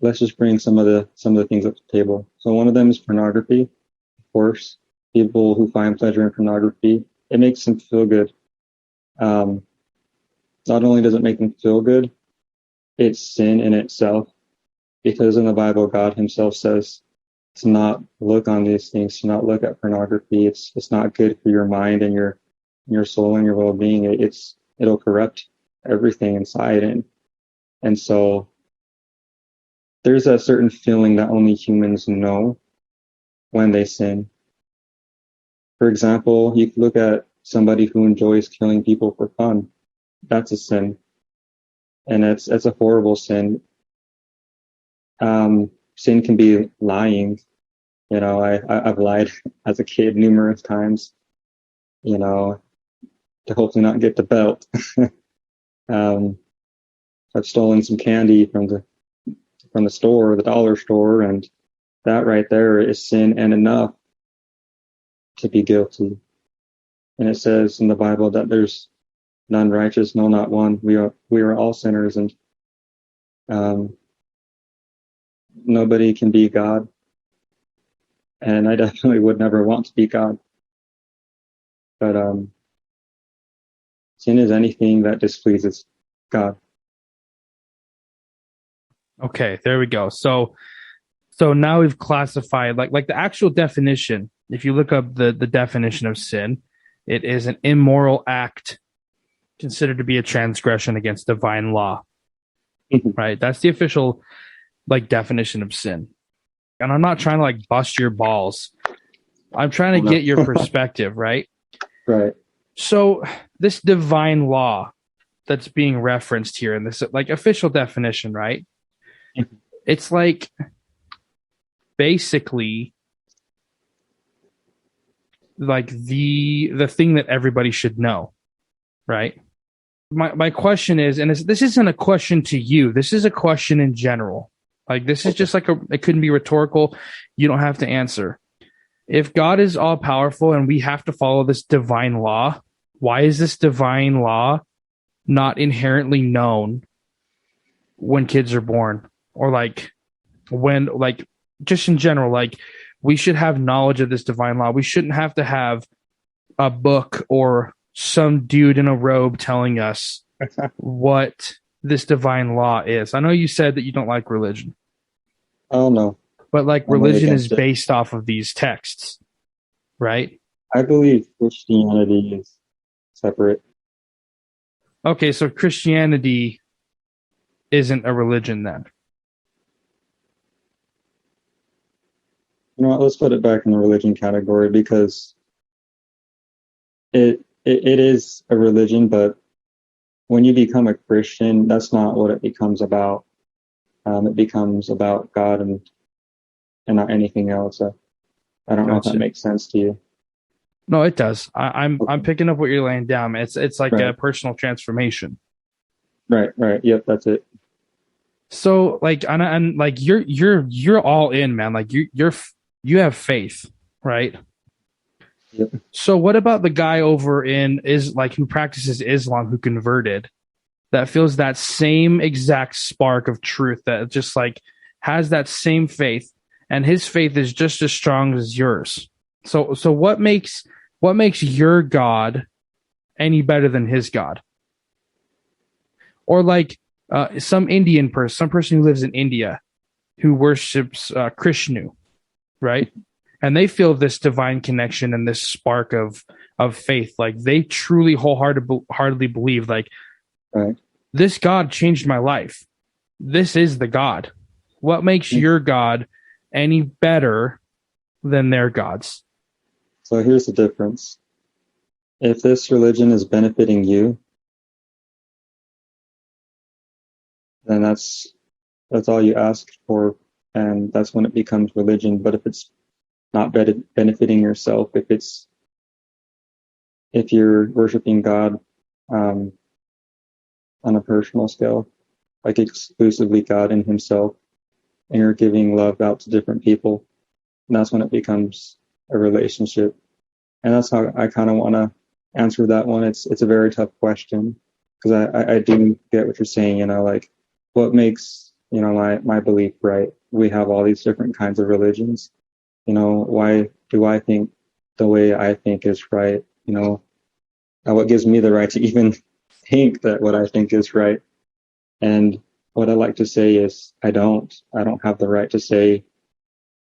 let's just bring some of the things up to the table. So one of them is pornography. Of course, people who find pleasure in pornography, it makes them feel good. Not only does it make them feel good, it's sin in itself. Because in the Bible, God himself says to not look on these things, to not look at pornography. It's not good for your mind and your soul and your well-being. It'll corrupt everything inside. And so there's a certain feeling that only humans know when they sin. For example, you can look at somebody who enjoys killing people for fun. That's a sin. And it's a horrible sin. Sin can be lying. You know, I've lied as a kid numerous times, you know, to hopefully not get the belt. I've stolen some candy from the store, the dollar store, and that right there is sin and enough to be guilty. And it says in the Bible that there's none righteous, no, not one. We are all sinners, and nobody can be God. And I definitely would never want to be God. But sin is anything that displeases God. Okay, there we go. So now we've classified like the actual definition. If you look up the definition of sin, it is an immoral act considered to be a transgression against divine law. Right? That's the official like definition of sin. And I'm not trying to like bust your balls. I'm trying to get your perspective, right? Right. So this divine law that's being referenced here in this like official definition, right? It's like basically like the thing that everybody should know, right? My question is, and this isn't a question to you. This is a question in general. Like this is just like it couldn't be rhetorical. You don't have to answer. If God is all powerful and we have to follow this divine law, why is this divine law not inherently known when kids are born? Or like when, like just in general, like we should have knowledge of this divine law. We shouldn't have to have a book or some dude in a robe telling us what this divine law is. I know you said that you don't like religion. Oh no. But like I'm way religion is against it. based off of these texts, right? I believe Christianity is separate. Okay, so Christianity isn't a religion then. You know what? Let's put it back in the religion category because it is a religion, but when you become a Christian, that's not what it becomes about. It becomes about God and not anything else. I don't know if that Gotcha. makes sense to you. No, it does. I'm Okay. picking up what you're laying down. It's like a Right, personal transformation. right. Yep, that's it. So like and like you're all in, man. Like you have faith, right? Yep. So what about the guy over in is like who practices Islam who converted that feels that same exact spark of truth that just like has that same faith and his faith is just as strong as yours. So what makes your God any better than his God? Or like some person who lives in India who worships Krishnu, right? And they feel this divine connection and this spark of faith. Like they truly wholeheartedly believe, like Right. this God changed my life. This is the God. What makes your God any better than their gods? So here's the difference. If this religion is benefiting you, then that's all you ask for, and that's when it becomes religion. But if it's not benefiting yourself, if you're worshiping God um, on a personal scale, like exclusively God in Himself, and you're giving love out to different people, and that's when it becomes a relationship. And that's how I kind of want to answer that one. It's a very tough question because I do get what you're saying. Like what makes my belief right. We have all these different kinds of religions. Why do I think the way I think is right? What gives me the right to even think that what I think is right? And what I like to say is I don't have the right to say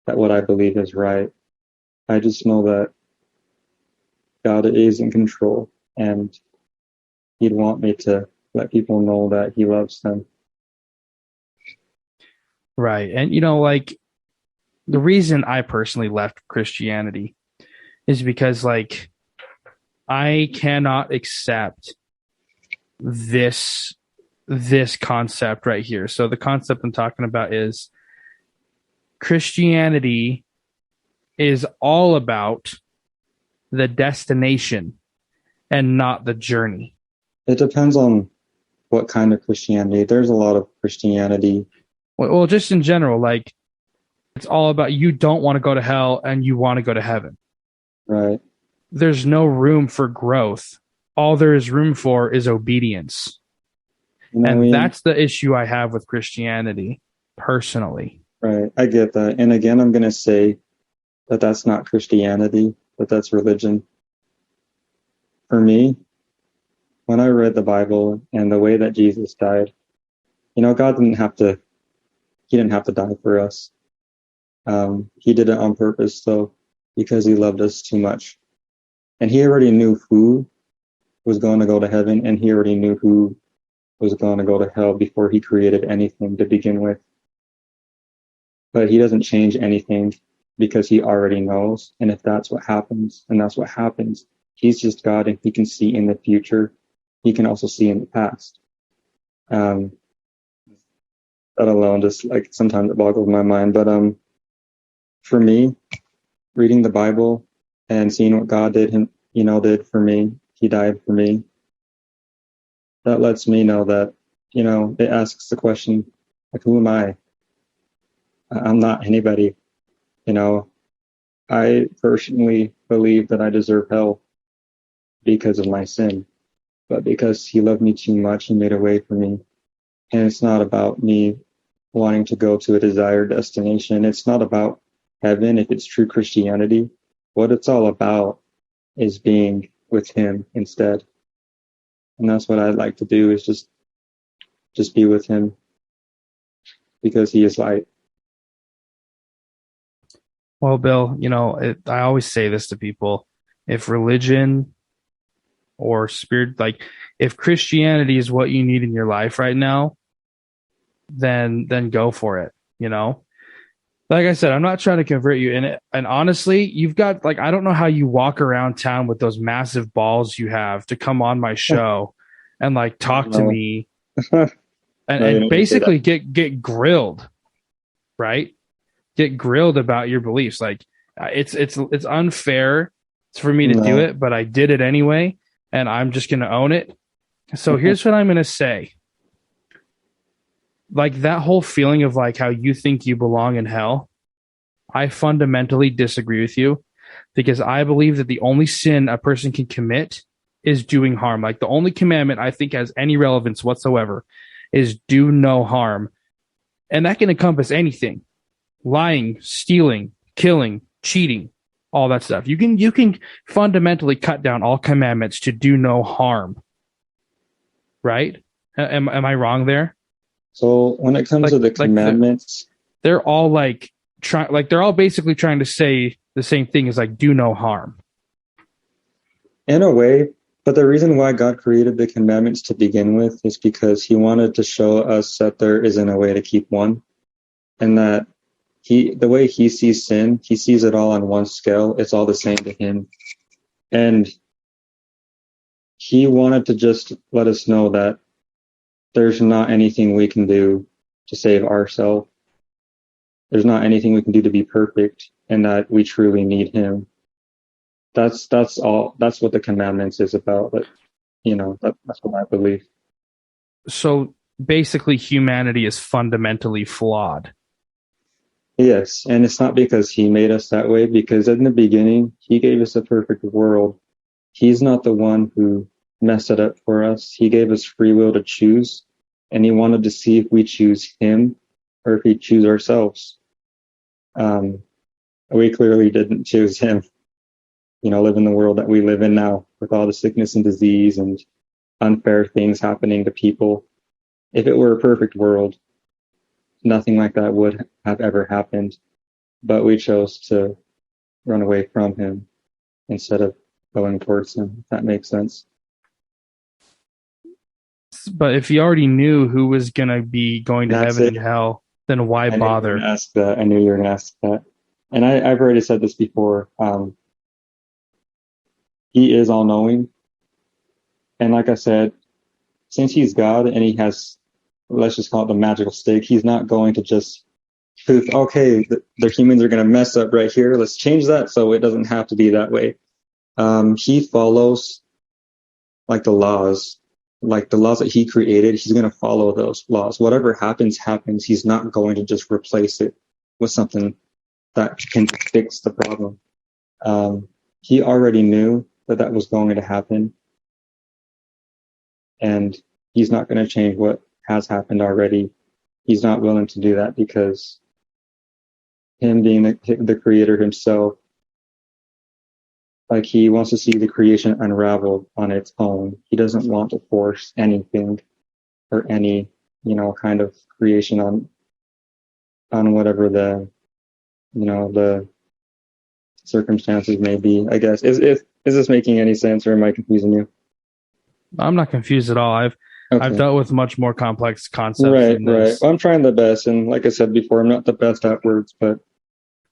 that what I believe is right. I just know that God is in control, and He'd want me to let people know that He loves them. Right. And like the reason I personally left Christianity is because like I cannot accept this concept right here. So the concept I'm talking about is Christianity is all about the destination and not the journey. It depends on what kind of Christianity. There's a lot of Christianity, Well, just in general, like it's all about you don't want to go to hell and you want to go to heaven. right? There's no room for growth. All there is room for is obedience. And Ian, that's the issue I have with Christianity personally. right? I get that. And again, I'm going to say that that's not Christianity, but that's religion. For me, when I read the Bible and the way that Jesus died, God He didn't have to die for us. He did it on purpose, though, because He loved us too much. And He already knew who was going to go to heaven, and He already knew who was going to go to hell before He created anything to begin with. But He doesn't change anything because He already knows. And if that's what happens, and that's what happens, He's just God and He can see in the future. He can also see in the past. That alone just like sometimes it boggles my mind. But for me, reading the Bible and seeing what God did for me, He died for me. That lets me know that, it asks the question, like, who am I? I'm not anybody. I personally believe that I deserve hell because of my sin, but because He loved me too much, He made a way for me. And it's not about me wanting to go to a desired destination. It's not about heaven if it's true Christianity. What it's all about is being with Him instead. And that's what I'd like to do is just be with Him because He is light. Well, Bill, I always say this to people. If religion or spirit, like if Christianity is what you need in your life right now, then go for it, Like I said, I'm not trying to convert you in it. And honestly, you've got like I don't know how you walk around town with those massive balls you have to come on my show and like talk to No, me and, no, you and don't say that. basically get grilled, right? Get grilled about your beliefs. Like it's unfair for me to do No. it, but I did it anyway, and I'm just gonna own it. So here's what I'm gonna say. Like that whole feeling of like how you think you belong in hell, I fundamentally disagree with you because I believe that the only sin a person can commit is doing harm. Like the only commandment I think has any relevance whatsoever is do no harm. And that can encompass anything. Lying, stealing, killing, cheating, all that stuff. You can fundamentally cut down all commandments to do no harm, right? Am I wrong there? So when it comes to the Like commandments, they're all they're all basically trying to say the same thing as like do no harm. in a way, but the reason why God created the commandments to begin with is because he wanted to show us that there isn't a way to keep one, and that the way he sees sin, he sees it all on one scale. It's all the same to him. And he wanted to just let us know that there's not anything we can do to save ourselves. There's not anything we can do to be perfect, and that we truly need him. That's all. That's what the commandments is about. But that's what I believe. So basically humanity is fundamentally flawed. Yes, and it's not because he made us that way, because in the beginning, he gave us a perfect world. He's not the one who messed it up for us. He gave us free will to choose, and he wanted to see if we choose him or if we choose ourselves. We clearly didn't choose him, live in the world that we live in now with all the sickness and disease and unfair things happening to people. If it were a perfect world, nothing like that would have ever happened. But we chose to run away from him instead of going towards him, if that makes sense. But if you already knew who was going to be going to That's heaven it. and hell, then why I knew you were going bother? to ask that. I knew you were going to ask that. And I've already said this before. He is all knowing. And like I said, since he's God and he has, let's just call it the magical stick, he's not going to just poof, okay, the humans are going to mess up right here. Let's change that so it doesn't have to be that way. He follows like the laws that he created. He's going to follow those laws. Whatever happens, happens. He's not going to just replace it with something that can fix the problem. He already knew that was going to happen, and he's not going to change what has happened already. He's not willing to do that because him being the creator himself, like he wants to see the creation unravel on its own. He doesn't want to force anything or any, kind of creation on whatever the circumstances may be, I guess. Is this making any sense, or am I confusing you? I'm not confused at all. I've Okay. dealt with much more complex concepts Right, than right. this. Well, I'm trying the best, and like I said before, I'm not the best at words, but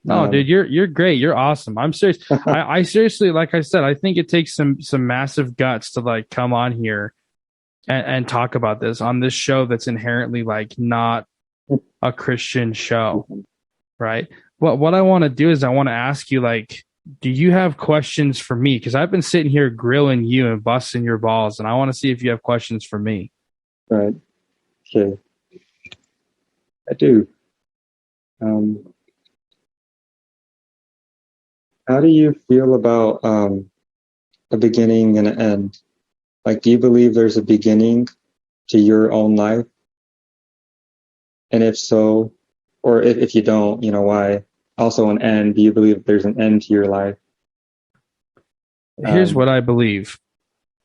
No, dude, you're great. You're awesome. I'm serious. I seriously, like I said, I think it takes some massive guts to like come on here and talk about this on this show that's inherently like not a Christian show, right? What I want to do is I want to ask you like, do you have questions for me? Because I've been sitting here grilling you and busting your balls, and I want to see if you have questions for me. right. Okay, I do. Um, how do you feel about a beginning and an end? Like, do you believe there's a beginning to your own life? And if so, or if you don't, why? Also, an end. Do you believe there's an end to your life? Here's Um, what I believe,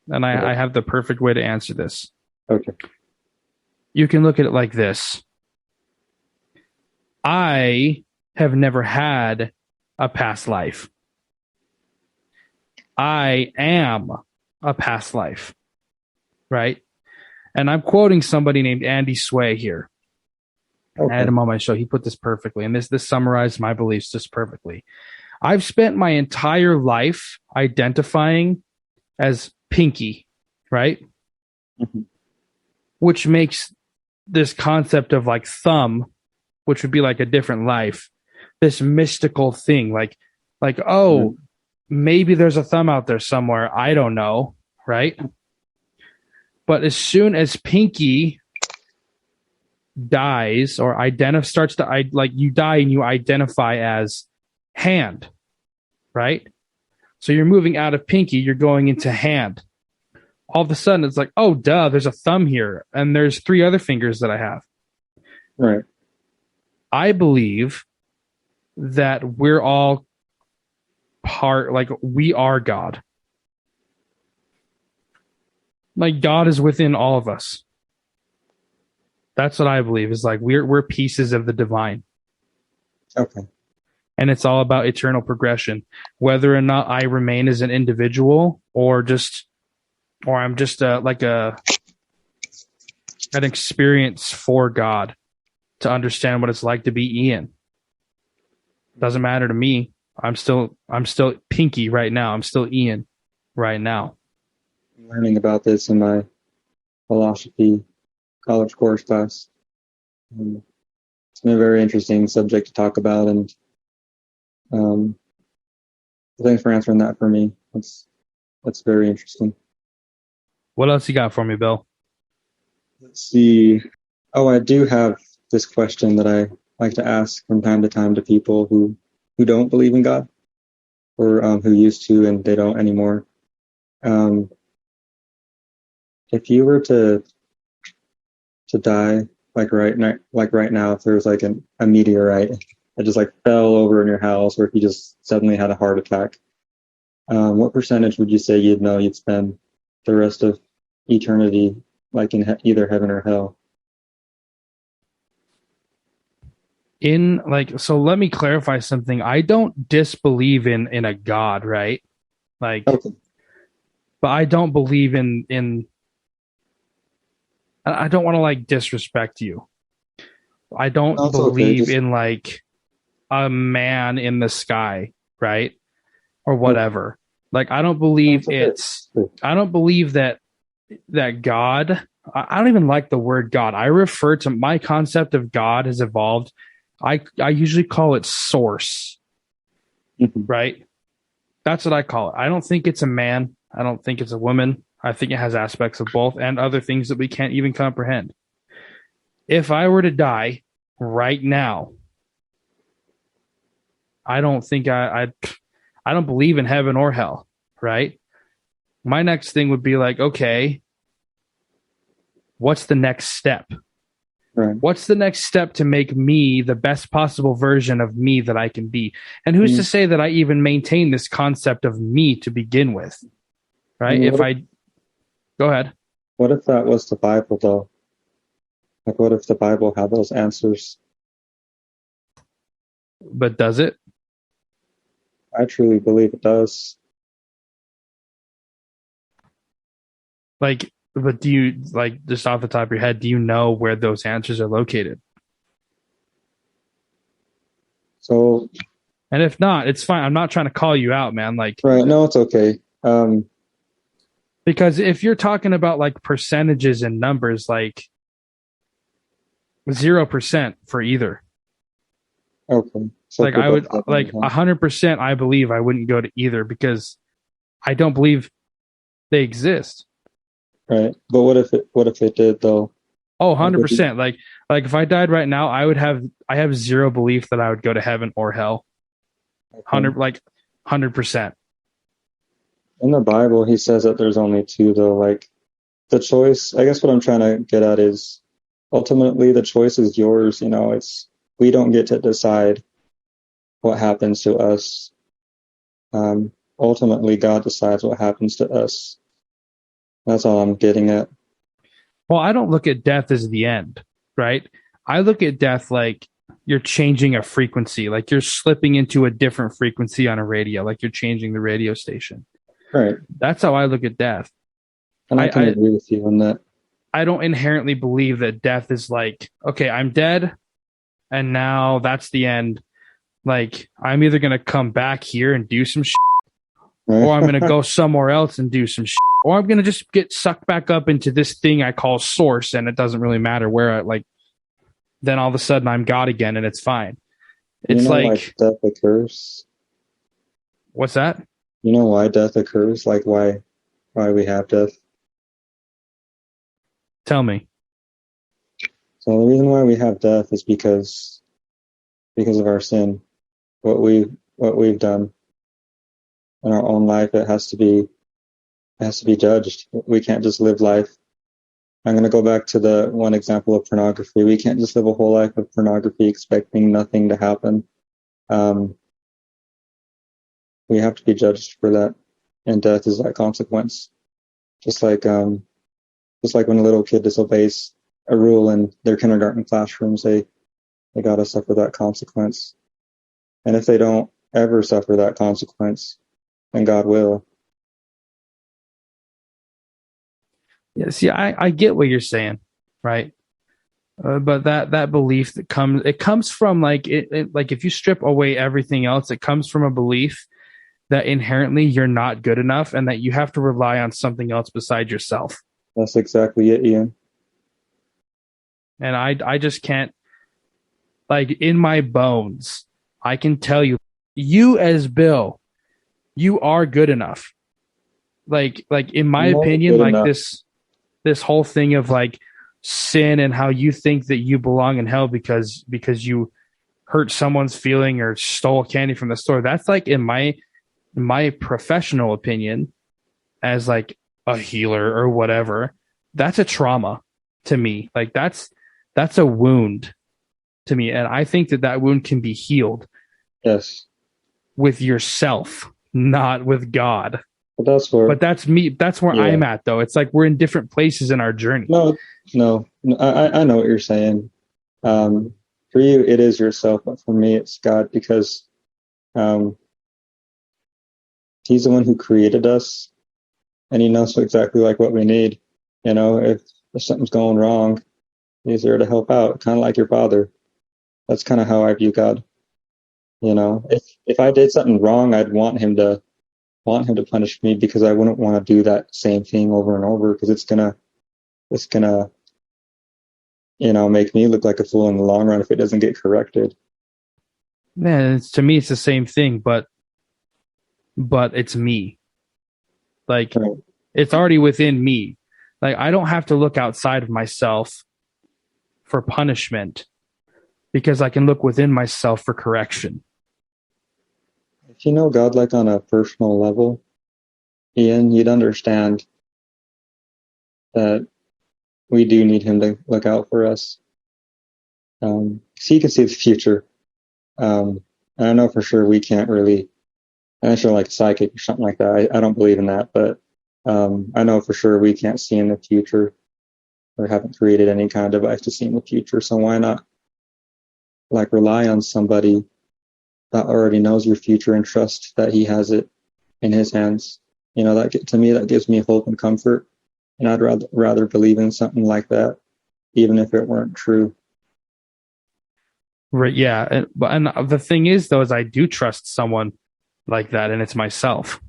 and okay. I have the perfect way to answer this. Okay. You can look at it like this. I have never had a past life. I am a past life, right? And I'm quoting somebody named Andy Sway here. Okay. I had him on my show. He put this perfectly, and this summarized my beliefs just perfectly. I've spent my entire life identifying as Pinky, right? Mm-hmm. Which makes this concept of like thumb, which would be like a different life, this mystical thing, like oh, maybe there's a thumb out there somewhere. I don't know, right? But as soon as Pinky dies or starts to like you die and you identify as hand, right? So you're moving out of Pinky, you're going into hand. All of a sudden, it's like, oh, duh, there's a thumb here, and there's 3 other fingers that I have. Right. I believe that we're all we are God. Like God is within all of us. That's what I believe is like we're pieces of the divine. Okay. And it's all about eternal progression. Whether or not I remain as an individual or I'm just an experience for God to understand what it's like to be Ian. Doesn't matter to me. I'm still Pinky right now. I'm still Ian right now. I'm learning about this in my philosophy college course class. It's been a very interesting subject to talk about, and thanks for answering that for me. That's very interesting. What else you got for me, Bill? Let's see. Oh, I do have this question that I like to ask from time to time to people who don't believe in God, or who used to and they don't anymore. If you were to die like right now, if there was like a meteorite that just like fell over in your house, or if you just suddenly had a heart attack, what percentage would you say you'd spend the rest of eternity like in either heaven or hell? So let me clarify something. I don't disbelieve in a God, right? Like, okay. But I don't believe in I don't want to like disrespect you. I don't believe in like a man in the sky, right? Or whatever. Like I don't believe I don't believe that God, I don't even like the word God. I refer to my concept of God has evolved. I usually call it source, right? That's what I call it. I don't think it's a man. I don't think it's a woman. I think it has aspects of both and other things that we can't even comprehend. If I were to die right now, I don't think I don't believe in heaven or hell, right? My next thing would be like, okay, what's the next step? Right. What's the next step to make me the best possible version of me that I can be? And who's to say that I even maintain this concept of me to begin with? Right? Go ahead. What if that was the Bible, though? Like, what if the Bible had those answers? But does it? I truly believe it does. Like, but do you, like, just off the top of your head, do you know where those answers are located? So, and if not, it's fine. I'm not trying to call you out, man. Like, right? No, it's okay. Because if you're talking about like percentages and numbers, like 0% for either. Okay. So like I would like 100%. I believe I wouldn't go to either because I don't believe they exist. Right. But what if it did though? Oh, 100%. Like if I died right now, I have zero belief that I would go to heaven or hell. 100%. In the Bible, he says that there's only two, though. Like, the choice, I guess what I'm trying to get at is, ultimately, the choice is yours. We don't get to decide what happens to us. Ultimately, God decides what happens to us. That's all I'm getting at. Well, I don't look at death as the end, right? I look at death like you're changing a frequency, like you're slipping into a different frequency on a radio, like you're changing the radio station. Right. That's how I look at death. And I I, can I, agree with you on that. I don't inherently believe that death is like, okay, I'm dead and now that's the end. Like, I'm either going to come back here and do some shit, or I'm going to go somewhere else and do some shit, or I'm going to just get sucked back up into this thing I call source, and it doesn't really matter where I, like, then all of a sudden I'm God again and it's fine. It's why death occurs? What's that? You know why death occurs? Like why we have death? Tell me. So the reason why we have death is because of our sin. What we've done in our own life, it has to be judged. We can't just live life. I'm going to go back to the one example of pornography. We can't just live a whole life of pornography expecting nothing to happen. We have to be judged for that, and death is that consequence. Just like when a little kid disobeys a rule in their kindergarten classrooms, they got to suffer that consequence. And if they don't ever suffer that consequence, then God will. Yeah, see, I get what you're saying, right? But that belief that comes from like like if you strip away everything else, it comes from a belief that inherently you're not good enough and that you have to rely on something else beside yourself. That's exactly it, Ian. And I just can't, like, in my bones, I can tell you, you as Bill, you are good enough. Like in my opinion, like enough. this whole thing of like sin and how you think that you belong in hell because you hurt someone's feeling or stole candy from the store. That's like in my professional opinion, as like a healer or whatever, that's a trauma to me. Like that's a wound to me, and I think that wound can be healed. Yes. With yourself, not with God. But that's me. That's where I'm at, though. It's like we're in different places in our journey. No, I know what you're saying. For you, it is yourself, but for me, it's God, because He's the one who created us, and He knows exactly like what we need. You know, if something's going wrong, He's there to help out, kind of like your father. That's kind of how I view God. You know, if I did something wrong, I'd want him to punish me, because I wouldn't want to do that same thing over and over, because it's gonna make me look like a fool in the long run if it doesn't get corrected. Man, to me, it's the same thing, but it's me. Like, right. It's already within me. Like, I don't have to look outside of myself for punishment, because I can look within myself for correction. If you know God like on a personal level, Ian, you'd understand that we do need Him to look out for us. He can see the future. And I know for sure we can't really, unless you're like a psychic or something like that. I don't believe in that, but I know for sure we can't see in the future, or haven't created any kind of device to see in the future. So why not like rely on somebody that already knows your future and trust that He has it in His hands? You know, that to me, that gives me hope and comfort. And I'd rather believe in something like that, even if it weren't true. Right. Yeah. And the thing is, though, is I do trust someone like that, and it's myself.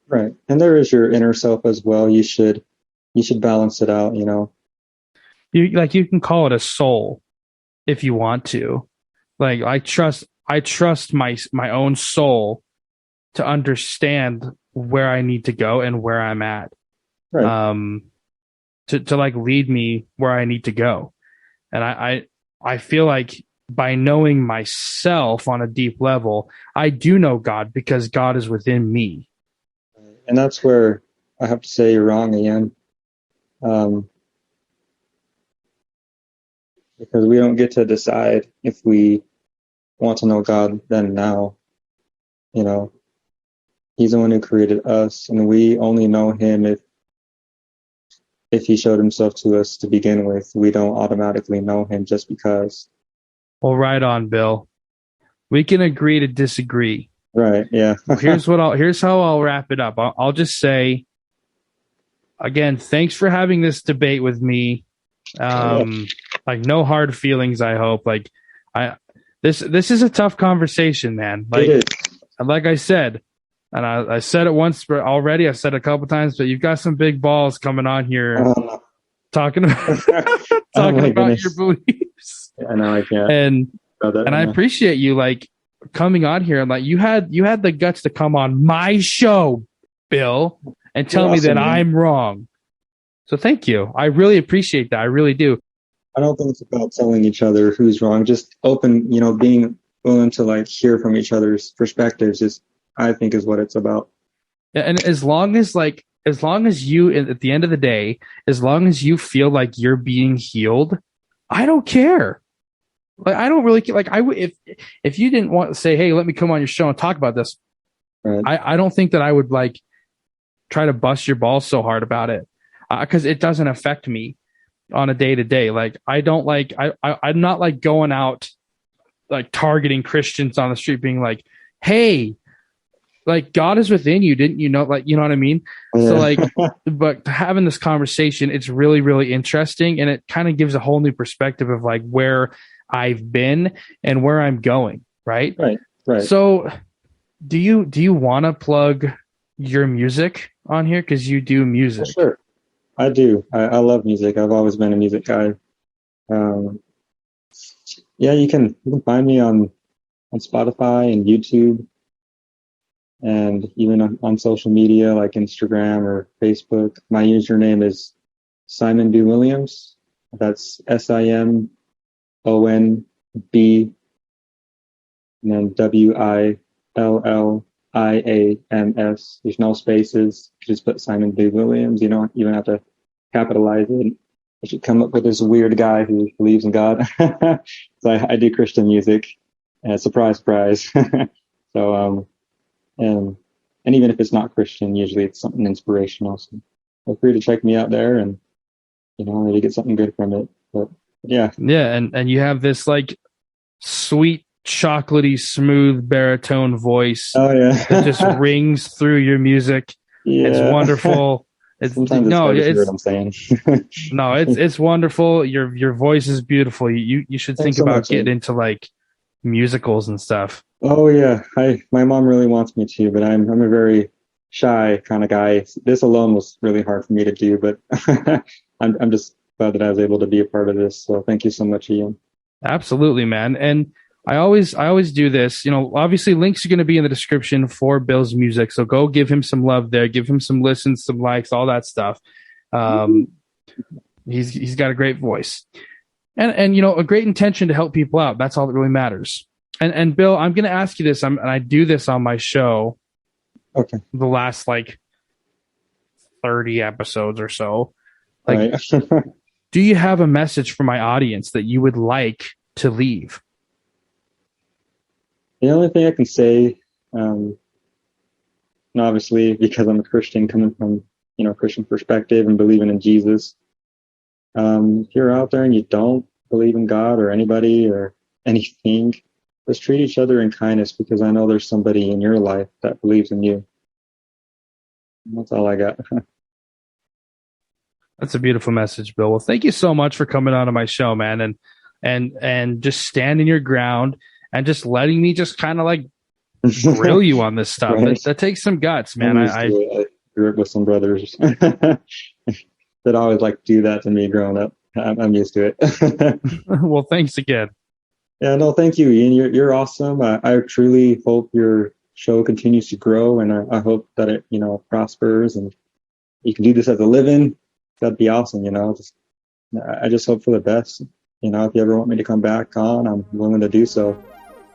Right. And there is your inner self as well. You should balance it out, you know. You can call it a soul if you want to. Like, I trust my own soul to understand where I need to go and where I'm at. Right. To like lead me where I need to go. And I feel like by knowing myself on a deep level, I do know God, because God is within me. And that's where I have to say you're wrong, Ian. Because we don't get to decide if we want to know God then and now. You know, He's the one who created us, and we only know Him if He showed Himself to us to begin with. We don't automatically know Him just because. Well, right on, Bill. We can agree to disagree. Right. Yeah. Here's how I'll wrap it up. I'll just say, again, thanks for having this debate with me. Like, no hard feelings, I hope. Like, this is a tough conversation, man. Like I said, and I said it once already. I've said it a couple times, but you've got some big balls coming on here talking about your beliefs. I know I can't. And I appreciate you like coming on here and like you had the guts to come on my show, Bill, and tell me that I'm wrong. So thank you. I really appreciate that. I really do. I don't think it's about telling each other who's wrong. Just open, being willing to like hear from each other's perspectives I think is what it's about. Yeah, and as long as you, at the end of the day, as long as you feel like you're being healed, I don't care. Like, I don't really care. Like, if you didn't want to say, hey, let me come on your show and talk about this, right. I don't think that I would like try to bust your balls so hard about it, because it doesn't affect me on a day to day. Like, I'm not like going out like targeting Christians on the street, being like, hey, like, God is within you, didn't you know? Like, you know what I mean? Yeah. So like, but having this conversation, it's really, really interesting, and it kind of gives a whole new perspective of like where I've been and where I'm going. Right. So do you want to plug your music on here? Cause you do music. Oh, sure. I do. I love music. I've always been a music guy. Yeah, you can find me on Spotify and YouTube, and even on social media like Instagram or Facebook. My username is Simon B. Williams. That's SIMONB, and then WILLIAMS. There's no spaces. Just put Simon B. Williams. You don't even have to capitalize it. I should come up with this weird guy who believes in God. So I do Christian music. Surprise, surprise. So and even if it's not Christian, usually it's something inspirational. So feel free to check me out there, and maybe get something good from it. But yeah. And you have this like sweet, chocolatey, smooth baritone voice. Oh yeah, that just rings through your music. Yeah. It's wonderful. It's hard to hear what I'm saying. No, it's wonderful. Your voice is beautiful. You should think about getting into like musicals and stuff. Oh yeah, my mom really wants me to, but I'm a very shy kind of guy. This alone was really hard for me to do, but I'm just glad that I was able to be a part of this. So thank you so much, Ian. Absolutely, man. And I always do this. Obviously links are going to be in the description for Bill's music. So go give him some love there. Give him some listens, some likes, all that stuff. He's got a great voice and a great intention to help people out. That's all that really matters. And Bill, I'm going to ask you this. And I do this on my show. Okay. The last like 30 episodes or so. Like, right. Do you have a message for my audience that you would like to leave? The only thing I can say, and obviously because I'm a Christian, coming from Christian perspective and believing in Jesus, if you're out there and you don't believe in God or anybody or anything, just treat each other in kindness, because I know there's somebody in your life that believes in you. And that's all I got. That's a beautiful message, Bill. Well, thank you so much for coming on to my show, man, and just standing your ground and just letting me just kind of like grill you on this stuff. Right. That takes some guts, man. I grew up with some brothers that always like do that to me growing up. I'm used to it. Well, thanks again. Yeah, no, thank you, Ian. You're awesome. I truly hope your show continues to grow, and I hope that it prospers and you can do this as a living. That'd be awesome. I just hope for the best. If you ever want me to come back on, I'm willing to do so.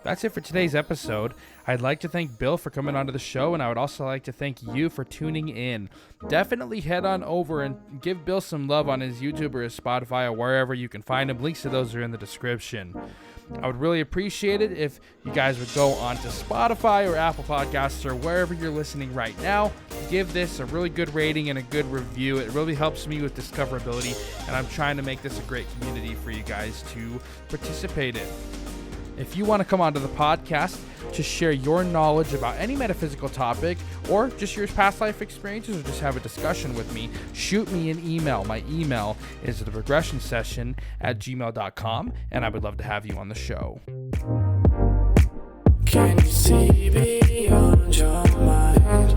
That's it for today's episode. I'd like to thank Bill for coming onto the show, and I would also like to thank you for tuning in. Definitely head on over and give Bill some love on his YouTube or his Spotify or wherever you can find him. Links to those are in the description. I would really appreciate it if you guys would go onto Spotify or Apple Podcasts or wherever you're listening right now. Give this a really good rating and a good review. It really helps me with discoverability, and I'm trying to make this a great community for you guys to participate in. If you want to come onto the podcast to share your knowledge about any metaphysical topic or just your past life experiences or just have a discussion with me, shoot me an email. My email is theregressionsession@gmail.com, and I would love to have you on the show. Can you see beyond your mind?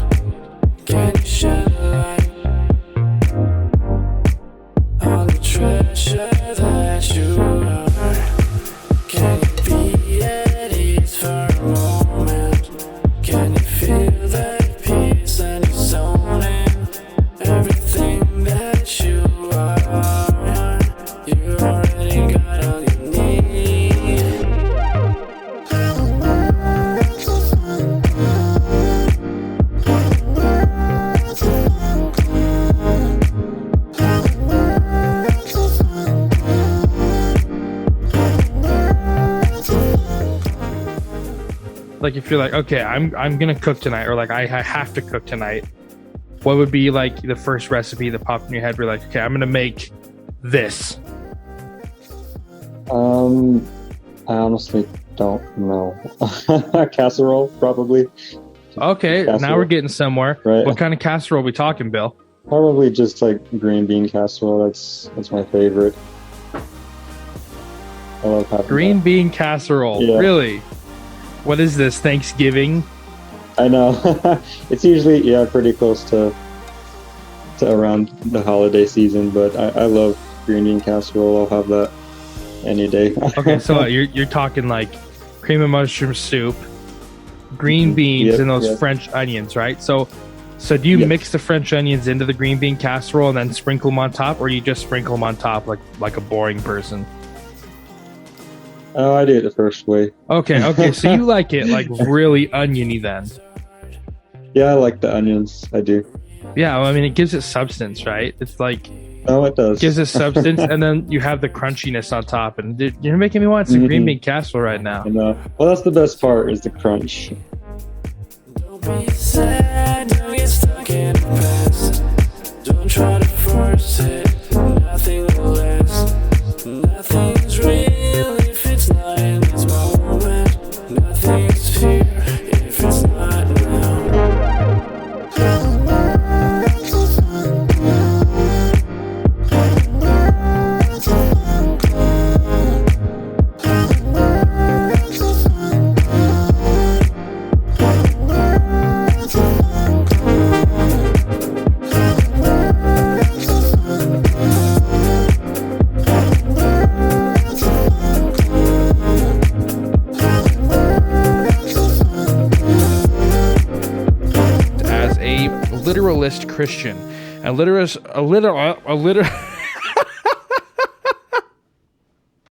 Can you shed a light on the treasure that you are? Can you be at ease for a moment? Can you feel that peace and your soul in everything that you are? You already got all you need. Like if you're like, okay, I'm gonna cook tonight, or like I have to cook tonight, what would be like the first recipe that popped in your head? Where you're like, okay, I'm gonna make this. I honestly don't know. Casserole, probably. Okay, Casserole. Now we're getting somewhere. Right. What kind of casserole are we talking, Bill? Probably just like green bean casserole. That's my favorite. I love having Green that. bean casserole. Yeah. Really? What is this? Thanksgiving? I know. It's usually pretty close to around the holiday season, but I love green bean casserole. I'll have that any day. Okay, so you're talking like cream of mushroom soup, green beans, Yep, and those yep. French onions, right? So do you Yep. mix the French onions into the green bean casserole and then sprinkle them on top, or you just sprinkle them on top like a boring person? Oh, I do it the first way. Okay, so you like it like really oniony then? Yeah, I like the onions. I do. Yeah, well, I mean it gives it substance, right? It's like Oh, it does. gives it substance, and then you have the crunchiness on top. And dude, you're making me want some green Mhm. bean casserole right now. I know. Well, that's the best part is the crunch. Don't be sad, don't get stuck in the past. Don't try to force it, nothing will last. Nothing's real if it's not in this moment. Nothing's fear if it's not now. As a literalist Christian, a literalist